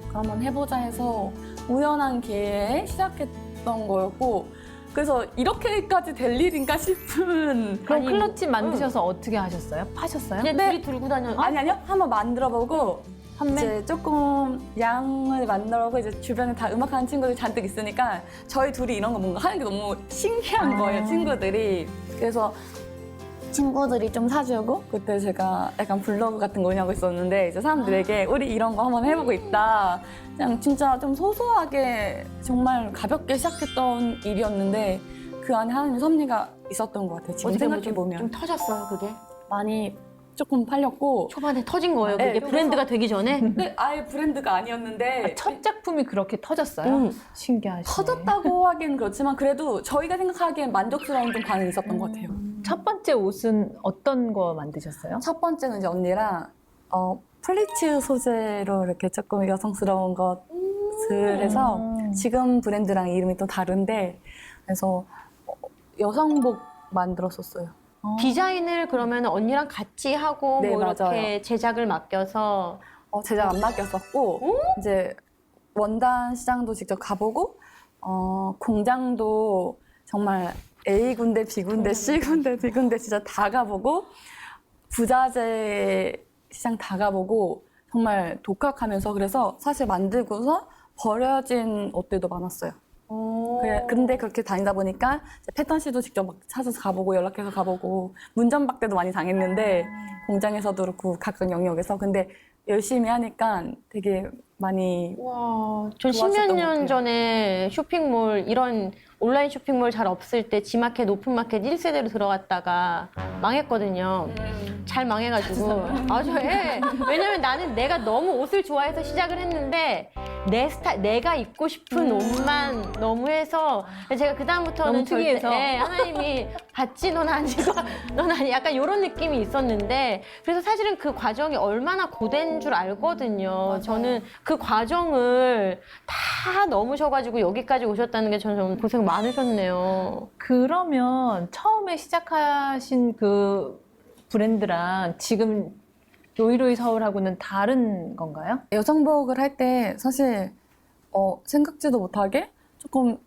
그럼 한번 해보자 해서 우연한 기회에 시작했던 거였고 그래서 이렇게까지 될 일인가 싶은
그럼 클러치 만드셔서 어떻게 하셨어요? 파셨어요?
그냥 둘이 들고 다녀.
아니요 한번 만들어보고
판매?
이제 조금 양을 만들어보고 이제 주변에 다 음악하는 친구들 잔뜩 있으니까 저희 둘이 이런 거 뭔가 하는 게 너무 신기한 거예요 친구들이. 그래서 친구들이 좀 사주고 그때 제가 약간 블로그 같은 거 운영하고 있었는데 이제 사람들에게 우리 이런 거 한번 해보고 있다. 그냥 진짜 좀 소소하게 정말 가볍게 시작했던 일이었는데 그 안에 하나님의 섭리가 있었던 것 같아요. 지금 생각해보면.
좀 터졌어요, 그게?
많이 조금 팔렸고
초반에 터진 거예요, 그게
네,
브랜드가 되기 전에?
근데 아예 브랜드가 아니었는데
첫 작품이 그렇게 터졌어요? 신기하시네.
터졌다고 하기엔 그렇지만 그래도 저희가 생각하기엔 만족스러운 좀 반응이 있었던 것 같아요.
첫 번째 옷은 어떤 거 만드셨어요?
첫 번째는 이제 언니랑 플리츠 소재로 이렇게 조금 여성스러운 것을 해서 지금 브랜드랑 이름이 또 다른데 그래서 여성복 만들었었어요.
디자인을 그러면 언니랑 같이 하고
네,
뭐 이렇게
맞아요.
제작을 맡겨서
제작 안 맡겼었고 이제 원단 시장도 직접 가보고 공장도 정말 A 군데, B 군데, C 군데, D 군데 진짜 다 가보고 부자재 시장 다 가보고 정말 독학하면서 그래서 사실 만들고서 버려진 옷들도 많았어요. 근데 그렇게 다니다 보니까 이제 패턴시도 직접 막 찾아서 가보고 연락해서 가보고 문전박대도 많이 당했는데 공장에서도 그렇고 각각 영역에서 근데 열심히 하니까 되게 많이
와, 전
좋았었던
십몇
것
년
같아요.
전에 쇼핑몰, 이런 온라인 쇼핑몰 잘 없을 때 지마켓, 오픈마켓 1세대로 들어갔다가 망했거든요. 잘 망해가지고. 아주, 예. 왜냐면 나는 내가 너무 옷을 좋아해서 시작을 했는데 내 스타일, 내가 입고 싶은 옷만 너무 해서 제가 그다음부터는
너무 특이해서.
절대, 하나님이 받지, 넌 아니고, 넌 아니, 약간 이런 느낌이 있었는데 그래서 사실은 그 과정이 얼마나 고된 줄 알거든요. 저는 그 과정을 다 넘으셔가지고 여기까지 오셨다는 게 저는 좀 고생 많으셨네요.
그러면 처음에 시작하신 그 브랜드랑 지금 로이로이 서울하고는 다른 건가요?
여성복을 할 때 사실 생각지도 못하게 조금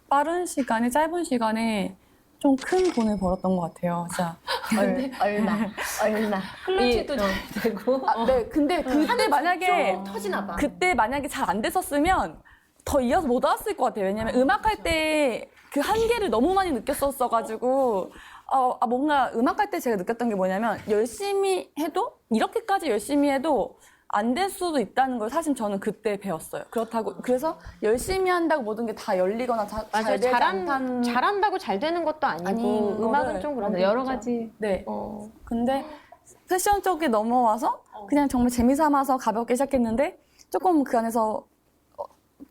빠른 시간에 짧은 시간에 좀 큰 돈을 벌었던 것 같아요. 진짜.
얼마.
클러치도 잘 되고.
네, 근데 그때 만약에
터지나 봐.
그때 만약에 잘 안 됐었으면 더 이어서 못 왔을 것 같아요. 왜냐면 음악할 때 그 한계를 너무 많이 느꼈었어가지고 뭔가 음악할 때 제가 느꼈던 게 뭐냐면 열심히 해도 이렇게까지 열심히 해도 안 될 수도 있다는 걸 사실 저는 그때 배웠어요. 그래서 열심히 한다고 모든 게 다 열리거나
맞아요.
잘 되지 않다는
잘한다고 잘 되는 것도 아니고
아닌
음악은
거를
좀 그런 게
여러
있죠.
가지.
네.
어.
근데 패션 쪽에 넘어와서 그냥 정말 재미삼아서 가볍게 시작했는데 조금 그 안에서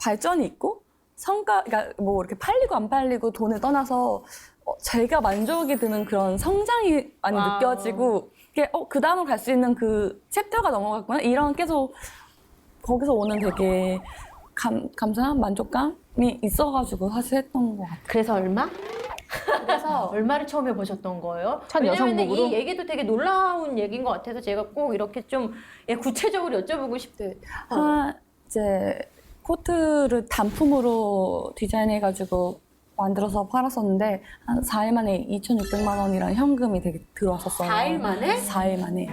발전이 있고 그러니까 뭐 이렇게 팔리고 안 팔리고 돈을 떠나서 제가 만족이 드는 그런 성장이 많이
와우.
느껴지고 이게 그 다음으로 갈 수 있는 그 챕터가 넘어갔구나 이런 계속 거기서 오는 되게 감사함 만족감이 있어가지고 사실 했던 것 같아요.
그래서 얼마?
그래서
얼마를 처음에 보셨던 거예요?
첫
왜냐면
여성복으로?
이 얘기도 되게 놀라운 얘기인 것 같아서 제가 꼭 이렇게 좀 구체적으로 여쭤보고 싶어요.
이제 코트를 단품으로 디자인해가지고 만들어서 팔았었는데 한 4일 만에 2,600만 원이라는 현금이 되게 들어왔었어요.
4일 만에?
4일 만에.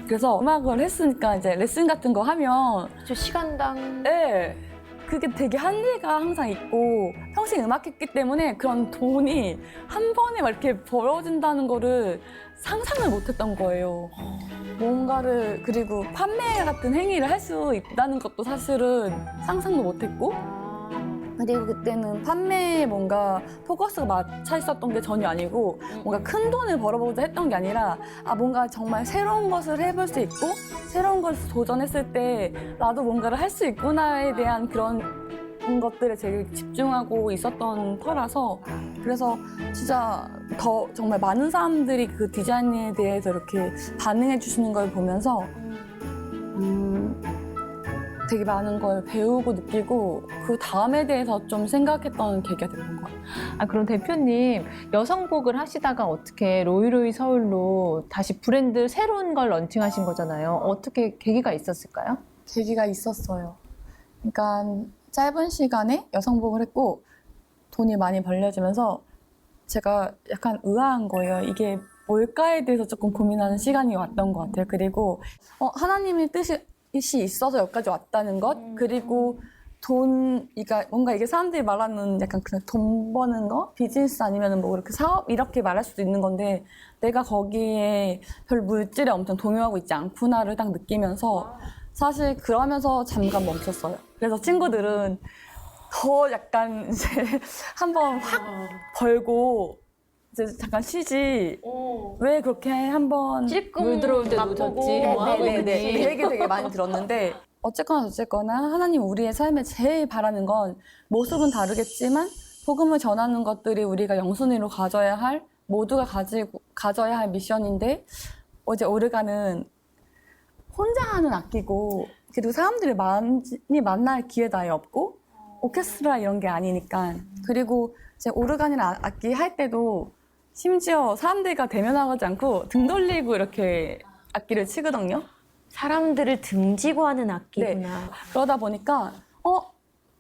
그래서 음악을 했으니까 이제 레슨 같은 거 하면
저 시간당
네, 그게 되게 한계가 항상 있고 평생 음악했기 때문에 그런 돈이 한 번에 막 이렇게 벌어진다는 거를 상상을 못했던 거예요. 뭔가를 그리고 판매 같은 행위를 할 수 있다는 것도 사실은 상상도 못했고 그리고 그때는 판매에 뭔가 포커스가 맞춰 있었던 게 전혀 아니고 뭔가 큰 돈을 벌어보자 했던 게 아니라 뭔가 정말 새로운 것을 해볼 수 있고 새로운 것을 도전했을 때 나도 뭔가를 할 수 있구나에 대한 그런 것들에 되게 집중하고 있었던 터라서 그래서 진짜 더 정말 많은 사람들이 그 디자인에 대해서 이렇게 반응해 주시는 걸 보면서 되게 많은 걸 배우고 느끼고 그 다음에 대해서 좀 생각했던 계기가 됐던 것 같아요.
그럼 대표님 여성복을 하시다가 어떻게 로이로이 서울로 다시 브랜드 새로운 걸 런칭하신 거잖아요. 어떻게 계기가 있었을까요?
계기가 있었어요. 그러니까 짧은 시간에 여성복을 했고 돈이 많이 벌려지면서 제가 약간 의아한 거예요. 이게 뭘까에 대해서 조금 고민하는 시간이 왔던 것 같아요. 그리고 하나님의 뜻이 있어서 여기까지 왔다는 것 그리고 그러니까 뭔가 이게 사람들이 말하는 약간 그냥 돈 버는 거 비즈니스 아니면 뭐 이렇게 사업 이렇게 말할 수도 있는 건데 내가 거기에 별 물질에 엄청 동요하고 있지 않구나를 딱 느끼면서 사실 그러면서 잠깐 멈췄어요. 그래서 친구들은 더 약간 이제 한번 확 벌고 이제 잠깐 쉬지 왜 그렇게 한번
찔끔
물 들어올 때
맛보고
놓쳤지. 뭐 하고
그
있지.
얘기 되게 많이 들었는데 어쨌거나 하나님 우리의 삶에 제일 바라는 건 모습은 다르겠지만 복음을 전하는 것들이 우리가 영순위로 가져야 할 모두가 가져야 할 미션인데 어제 오르간은 혼자 하는 악기고 그리고 사람들이 많이 만날 기회도 아예 없고 오케스트라 이런 게 아니니까 그리고 이제 오르간이나 악기 할 때도 심지어 사람들과 대면하지 않고 등 돌리고 이렇게 악기를 치거든요.
사람들을 등지고 하는 악기구나.
그러다 보니까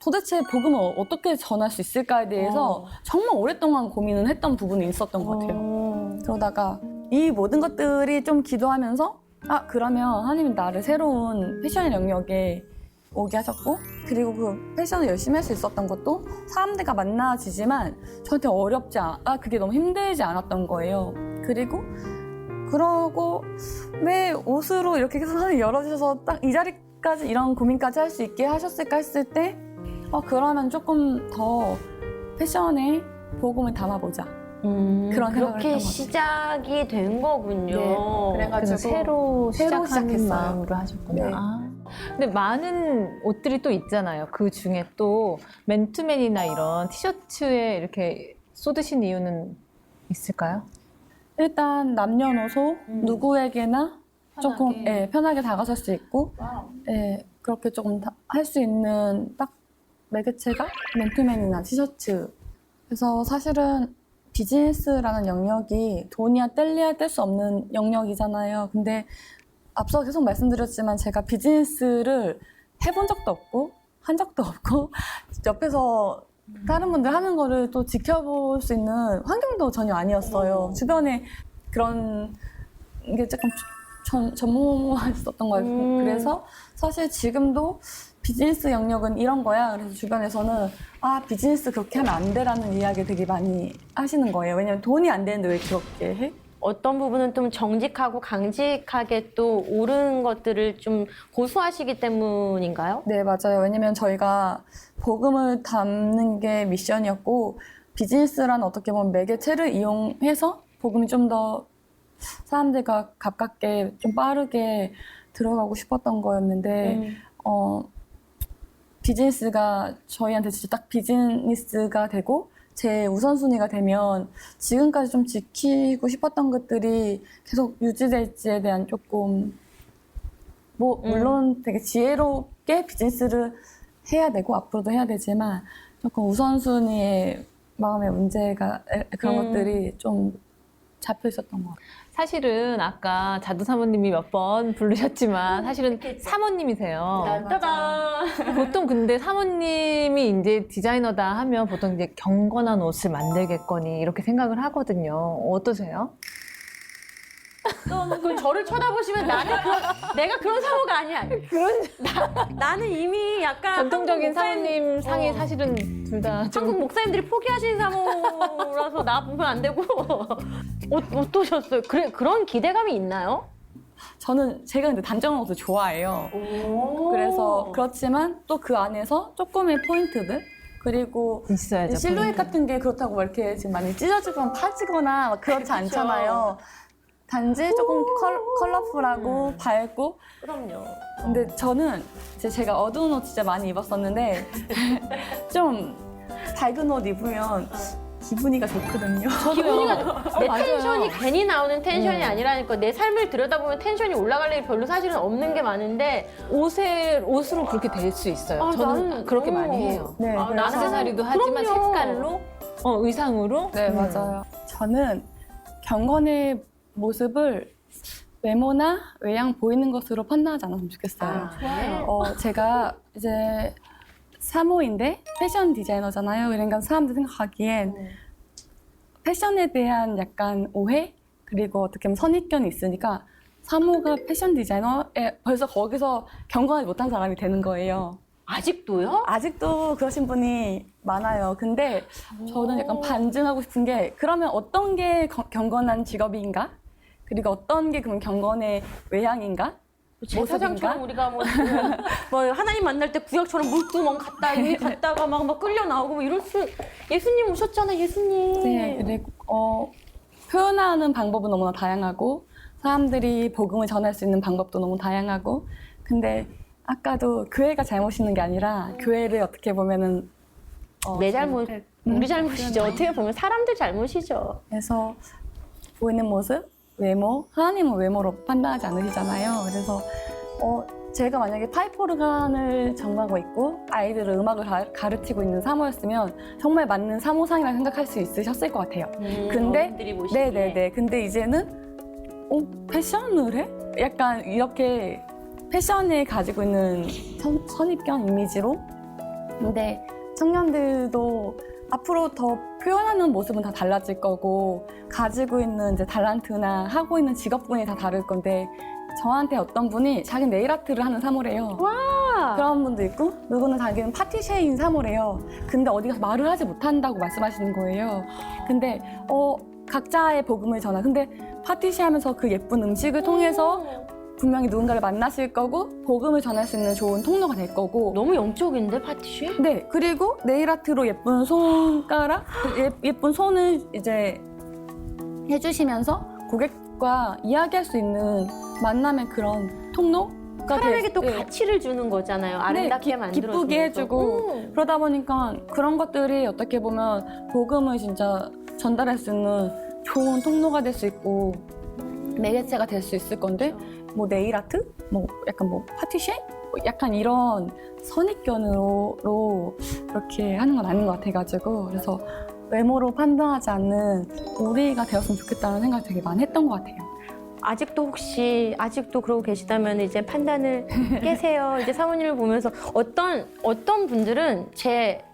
도대체 복음을 어떻게 전할 수 있을까에 대해서 정말 오랫동안 고민을 했던 부분이 있었던 것 같아요. 그러다가 이 모든 것들이 좀 기도하면서 그러면 하나님은 나를 새로운 패션의 영역에 오게 하셨고, 그리고 그 패션을 열심히 할 수 있었던 것도 사람들과 만나지지만 저한테 그게 너무 힘들지 않았던 거예요. 그러고 왜 옷으로 이렇게 계속 하늘 열어주셔서 딱 이 자리까지 이런 고민까지 할 수 있게 하셨을까 했을 때 그러면 조금 더 패션에 복음을 담아보자. 그런 생각을 했던 것
그렇게
같아요.
시작이 된 거군요.
네,
그래서 새로 시작하는
시작했어요.
마음으로 하셨구나.
네.
근데 많은 옷들이 또 있잖아요. 그 중에 또 맨투맨이나 이런 티셔츠에 이렇게 쏟으신 이유는 있을까요?
일단 남녀노소 누구에게나 조금 편하게 다가설 수 있고 그렇게 조금 할 수 있는 딱 매개체가 맨투맨이나 티셔츠. 그래서 사실은 비즈니스라는 영역이 돈이야 뗄래야 뗄 수 없는 영역이잖아요. 근데 앞서 계속 말씀드렸지만 제가 비즈니스를 해본 적도 없고 한 적도 없고 옆에서 다른 분들 하는 거를 또 지켜볼 수 있는 환경도 전혀 아니었어요. 주변에 그런 게 조금 전무했었던 거예요. 그래서 사실 지금도 비즈니스 영역은 이런 거야. 그래서 주변에서는 비즈니스 그렇게 하면 안 돼라는 이야기 되게 많이 하시는 거예요. 왜냐면 돈이 안 되는데 왜 그렇게 해?
어떤 부분은 좀 정직하고 강직하게 또 옳은 것들을 좀 고수하시기 때문인가요?
네, 맞아요. 왜냐면 저희가 복음을 담는 게 미션이었고 비즈니스란 어떻게 보면 매개체를 이용해서 복음이 좀 더 사람들과 가깝게 좀 빠르게 들어가고 싶었던 거였는데 비즈니스가 저희한테 진짜 딱 비즈니스가 되고 제 우선순위가 되면 지금까지 좀 지키고 싶었던 것들이 계속 유지될지에 대한 조금 물론 되게 지혜롭게 비즈니스를 해야 되고 앞으로도 해야 되지만 조금 우선순위의 마음의 문제가 그런 것들이 좀 잡혀 있었던 것 같아요.
사실은 아까 자두 사모님이 몇 번 부르셨지만 사실은 사모님이세요.
따단.
보통 근데 사모님이 이제 디자이너다 하면 보통 이제 경건한 옷을 만들겠거니 이렇게 생각을 하거든요. 어떠세요?
그 저를 쳐다보시면 내가 그런 사모가 아니야. 나는 이미 약간
전통적인
한국
사모님 상이 사실은 둘 다
한국 목사님들이 포기하신 사모라서 나 보면 안 되고 어떠셨어요? 그런 기대감이 있나요?
제가 근데 단정한 옷을 좋아해요. 그래서 그렇지만 또 그 안에서 조금의 포인트들 그리고
있어야죠.
실루엣 같은 게 그렇다고 막 이렇게 지금 많이 찢어지거나 파지거나 막 그렇지 않잖아요. 단지 조금 컬러풀하고 밝고.
그럼요.
근데 저는 제가 어두운 옷 진짜 많이 입었었는데 좀 밝은 옷 입으면 기분이가 좋거든요.
내 텐션이 괜히 나오는 텐션이 아니라니까 내 삶을 들여다보면 텐션이 올라갈 일이 별로 사실은 없는 게 많은데
옷으로 그렇게 될 수 있어요. 저는
나는
그렇게 많이 해요.
네, 그래서-
액세서리도 하지만
그럼요.
색깔로 의상으로
네, 맞아요. 저는 경건의 모습을 외모나 외양 보이는 것으로 판단하지 않았으면 좋겠어요.
좋아요.
제가 이제 사모인데 패션 디자이너잖아요. 그러니까 사람들 생각하기엔 패션에 대한 약간 오해 그리고 어떻게 보면 선입견이 있으니까 사모가 패션 디자이너에 벌써 거기서 경건하지 못한 사람이 되는 거예요.
아직도요?
아직도 그러신 분이 많아요. 근데 저는 약간 반증하고 싶은 게 그러면 어떤 게 경건한 직업인가? 그리고 어떤 게 그럼 경건의 외향인가?
제사장처럼 우리가 뭐 하나님 만날 때 구역처럼 물구멍 갔다 여기 갔다가 막 끌려 나오고 뭐 이럴 수 예수님 오셨잖아 예수님.
네, 그리고 표현하는 방법은 너무나 다양하고 사람들이 복음을 전할 수 있는 방법도 너무 다양하고 근데 아까도 교회가 잘못 있는 게 아니라 교회를 어떻게 보면은
내 잘못 우리 잘못이죠. 어떻게 보면 사람들 잘못이죠.
그래서 보이는 모습, 외모, 하나님은 외모로 판단하지 않으시잖아요. 그래서 제가 만약에 파이프오르간을 전공하고 있고 아이들을 음악을 가르치고 있는 사모였으면 정말 맞는 사모상이라 생각할 수 있으셨을 것 같아요. 근데
어른들이 보시기에.
네네네. 근데 이제는 패션을 해? 약간 이렇게 패션에 가지고 있는 선입견 이미지로 근데 청년들도 앞으로 더 표현하는 모습은 다 달라질 거고 가지고 있는 이제 달란트나 하고 있는 직업군이 다 다를 건데 저한테 어떤 분이 자기 네일 아트를 하는 사모래요. 그런 분도 있고 누구는 자기는 파티셰인 사모래요. 근데 어디 가서 말을 하지 못한다고 말씀하시는 거예요. 근데 각자의 복음을 전하. 근데 파티셰 하면서 그 예쁜 음식을 통해서 분명히 누군가를 만나실 거고 복음을 전할 수 있는 좋은 통로가 될 거고
너무 영적인데 파티쉐?
네, 그리고 네일 아트로 예쁜 손가락, 예쁜 손을 이제 해주시면서 고객과 이야기할 수 있는 만남의 그런 통로가
사람에게 또
네.
가치를 주는 거잖아요. 아름답게 만들어주면서.
기쁘게 해주고 그러다 보니까 그런 것들이 어떻게 보면 복음을 진짜 전달할 수 있는 좋은 통로가 될 수 있고 매개체가 될 수 있을 건데 뭐 네일 아트, 뭐 약간 뭐 파티쉐, 약간 이런 선입견으로 그렇게 하는 건 아닌 것 같아가지고 그래서 외모로 판단하지 않는 우리가 되었으면 좋겠다는 생각을 되게 많이 했던 것 같아요.
아직도 그러고 계시다면 이제 판단을 깨세요. 이제 사모님을 보면서 어떤 분들은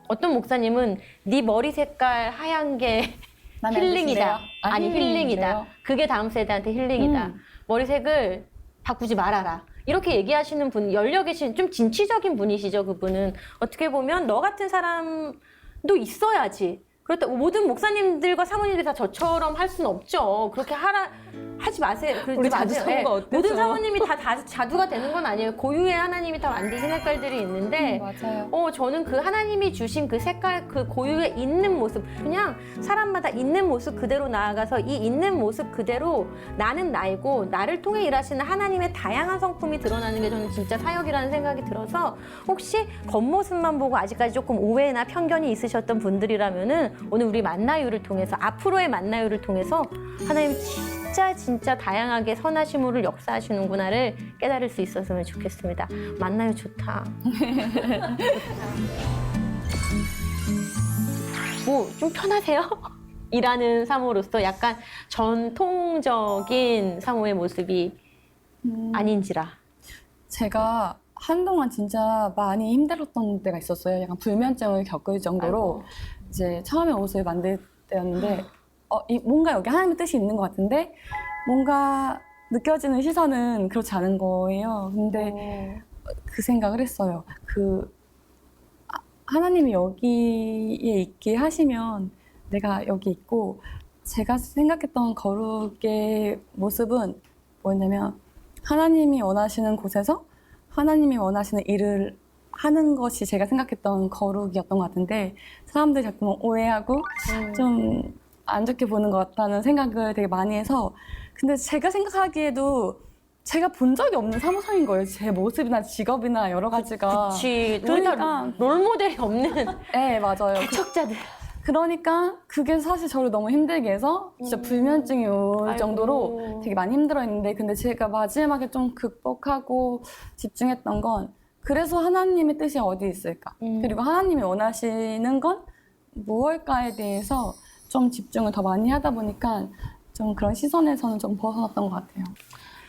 어떤 목사님은 네 머리 색깔 하얀 게
마음에 안
힐링이다.
드시네요?
아니 힐링이다.
힐링이세요?
그게 다음 세대한테 힐링이다. 머리색을 바꾸지 말아라. 이렇게 얘기하시는 분, 열려 계신 좀 진취적인 분이시죠, 그분은. 어떻게 보면 너 같은 사람도 있어야지. 그렇다 모든 목사님들과 사모님들이 다 저처럼 할 수는 없죠. 그렇게 하지 마세요.
우리 자두 사모가 어땠죠?
모든 사모님이 다 자두가 되는 건 아니에요. 고유의 하나님이 다 만드신 색깔들이 있는데
맞아요.
저는 그 하나님이 주신 그 색깔, 그 고유에 있는 모습, 그냥 사람마다 있는 모습 그대로 나아가서 이 있는 모습 그대로 나는 나이고 나를 통해 일하시는 하나님의 다양한 성품이 드러나는 게 저는 진짜 사역이라는 생각이 들어서 혹시 겉모습만 보고 아직까지 조금 오해나 편견이 있으셨던 분들이라면은 오늘 우리 만나유를 통해서 앞으로의 만나유를 통해서 하나님 진짜 다양하게 선하심으로 역사하시는구나를 깨달을 수 있었으면 좋겠습니다. 만나유 좋다. 뭐 좀 편하세요? 일하는 사모로서 약간 전통적인 사모의 모습이 아닌지라.
제가 한동안 진짜 많이 힘들었던 때가 있었어요. 약간 불면증을 겪을 정도로 이제 처음에 옷을 만들 때였는데 뭔가 여기 하나님의 뜻이 있는 것 같은데 뭔가 느껴지는 시선은 그렇지 않은 거예요. 근데 그 생각을 했어요. 하나님이 여기에 있게 하시면 내가 여기 있고 제가 생각했던 거룩의 모습은 뭐였냐면 하나님이 원하시는 곳에서 하나님이 원하시는 일을 하는 것이 제가 생각했던 거룩이었던 것 같은데 사람들이 자꾸 오해하고 좀 안 좋게 보는 것 같다는 생각을 되게 많이 해서 근데 제가 생각하기에도 제가 본 적이 없는 사무성인 거예요. 제 모습이나 직업이나 여러 가지가.
그치. 우리 다 롤모델이 없는
네, 맞아요.
개척자들.
그러니까 그게 사실 저를 너무 힘들게 해서 진짜 불면증이 올 정도로 되게 많이 힘들어했는데 근데 제가 마지막에 좀 극복하고 집중했던 건 그래서 하나님의 뜻이 어디 있을까? 그리고 하나님이 원하시는 건 무엇일까에 대해서 좀 집중을 더 많이 하다 보니까 좀 그런 시선에서는 좀 벗어났던 것 같아요.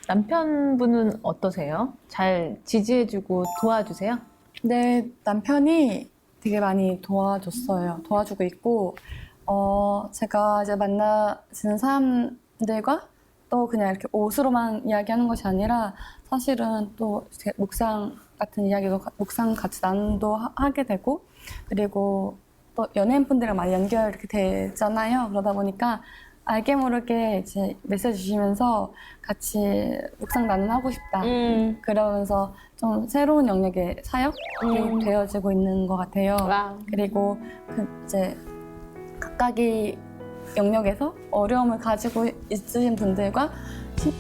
남편분은 어떠세요? 잘 지지해주고 도와주세요?
네, 남편이 되게 많이 도와줬어요. 도와주고 있고, 제가 이제 만나시는 사람들과 또 그냥 이렇게 옷으로만 이야기하는 것이 아니라 사실은 또 묵상 같은 이야기도 묵상 같이 나눔도 하게 되고 그리고 또 연예인분들이랑 많이 연결 이렇게 되잖아요. 그러다 보니까 알게 모르게 이제 메시지 주시면서 같이 묵상 나눔하고 싶다. 그러면서 좀 새로운 영역의 사역이 되어지고 있는 것 같아요.
와우.
그리고 이제 각각의 영역에서 어려움을 가지고 있으신 분들과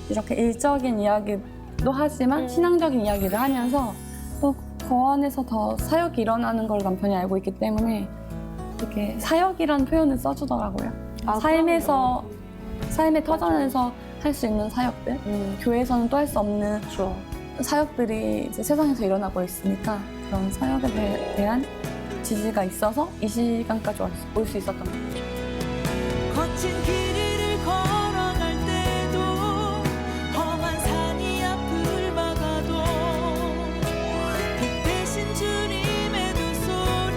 이렇게 일적인 이야기도 하지만 신앙적인 이야기를 하면서 또 그 안에서 더 사역이 일어나는 걸 남편이 알고 있기 때문에 이렇게 사역이라는 표현을 써주더라고요. 삶의 터전에서 할 수 있는 사역들, 교회에서는 또 할 수 없는
그렇죠.
사역들이 이제 세상에서 일어나고 있으니까 그런 사역에 대한 지지가 있어서 이 시간까지 올 수 있었던 것 같아요.
거친 길이를 걸어갈 때도 험한 산이 앞을 막아도 빛 대신 주님의 두 손이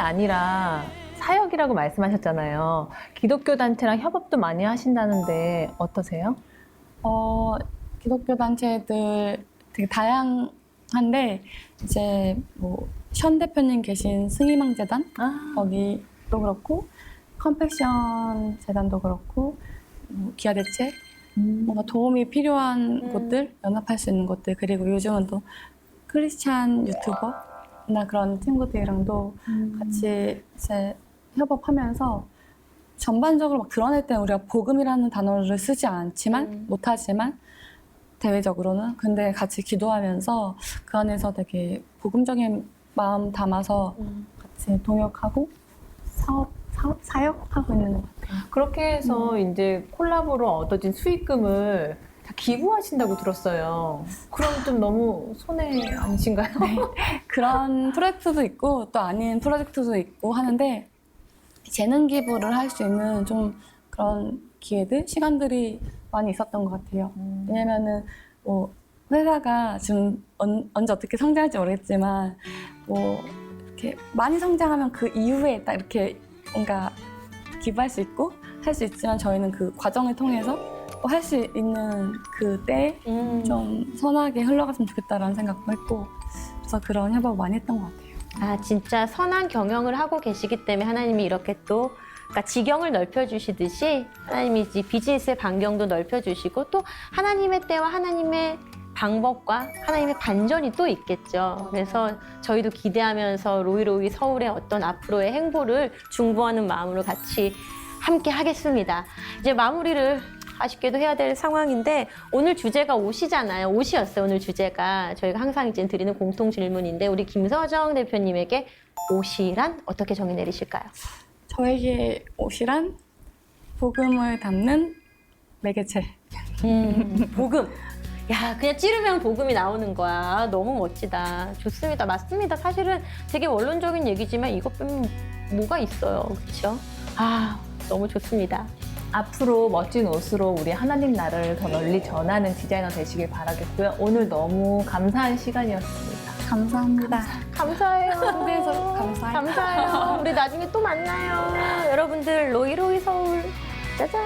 아니라 사역이라고 말씀하셨잖아요. 기독교 단체랑 협업도 많이 하신다는데 어떠세요?
기독교 단체들 되게 다양한데 이제 뭐 션 대표님 계신 승희망재단 거기도 그렇고 컴팩션 재단도 그렇고 기아대책 뭔가 도움이 필요한 곳들 연합할 수 있는 곳들 그리고 요즘은 또 크리스찬 유튜버나 그런 친구들이랑도 같이 이제 협업하면서 전반적으로 막 드러낼 때는 우리가 복음이라는 단어를 쓰지 않지만 못하지만 대외적으로는 근데 같이 기도하면서 그 안에서 되게 복음적인 마음 담아서 같이 동역하고 사역하고 있는 것 같아요.
그렇게 해서 이제 콜라보로 얻어진 수익금을 다 기부하신다고 들었어요. 그럼 좀 너무 손해 아니신가요?
그런 프로젝트도 있고 또 아닌 프로젝트도 있고 하는데 재능 기부를 할 수 있는 좀 그런 기회들, 시간들이 많이 있었던 것 같아요. 왜냐면은 뭐 회사가 지금 언제 어떻게 성장할지 모르겠지만 뭐 이렇게 많이 성장하면 그 이후에 딱 이렇게 뭔가 기부할 수 있고 할 수 있지만 저희는 그 과정을 통해서 할 수 있는 그 때에 좀 선하게 흘러갔으면 좋겠다라는 생각도 했고 그래서 그런 협업을 많이 했던 것 같아요.
진짜 선한 경영을 하고 계시기 때문에 하나님이 이렇게 또 그러니까 지경을 넓혀주시듯이 하나님이 이제 비즈니스의 반경도 넓혀주시고 또 하나님의 때와 하나님의 방법과 하나님의 반전이 또 있겠죠. 그래서 저희도 기대하면서 로이로이 서울의 어떤 앞으로의 행보를 중보하는 마음으로 같이 함께 하겠습니다. 이제 마무리를 아쉽게도 해야 될 상황인데 오늘 주제가 옷이잖아요. 옷이었어요. 오늘 주제가 저희가 항상 이제 드리는 공통 질문인데 우리 김서정 대표님에게 옷이란 어떻게 정의 내리실까요?
저에게 옷이란 복음을 담는 매개체.
복음. 야, 그냥 찌르면 복음이 나오는 거야. 너무 멋지다. 좋습니다. 맞습니다. 사실은 되게 원론적인 얘기지만 이것 빼면 뭐가 있어요. 그렇죠? 너무 좋습니다.
앞으로 멋진 옷으로 우리 하나님 나라를 더 널리 전하는 디자이너 되시길 바라겠고요. 오늘 너무 감사한 시간이었습니다.
감사합니다.
감사해요.
초대해서 감사해요.
감사해요. 우리 나중에 또 만나요. 여러분들 로이로이 서울 짜잔.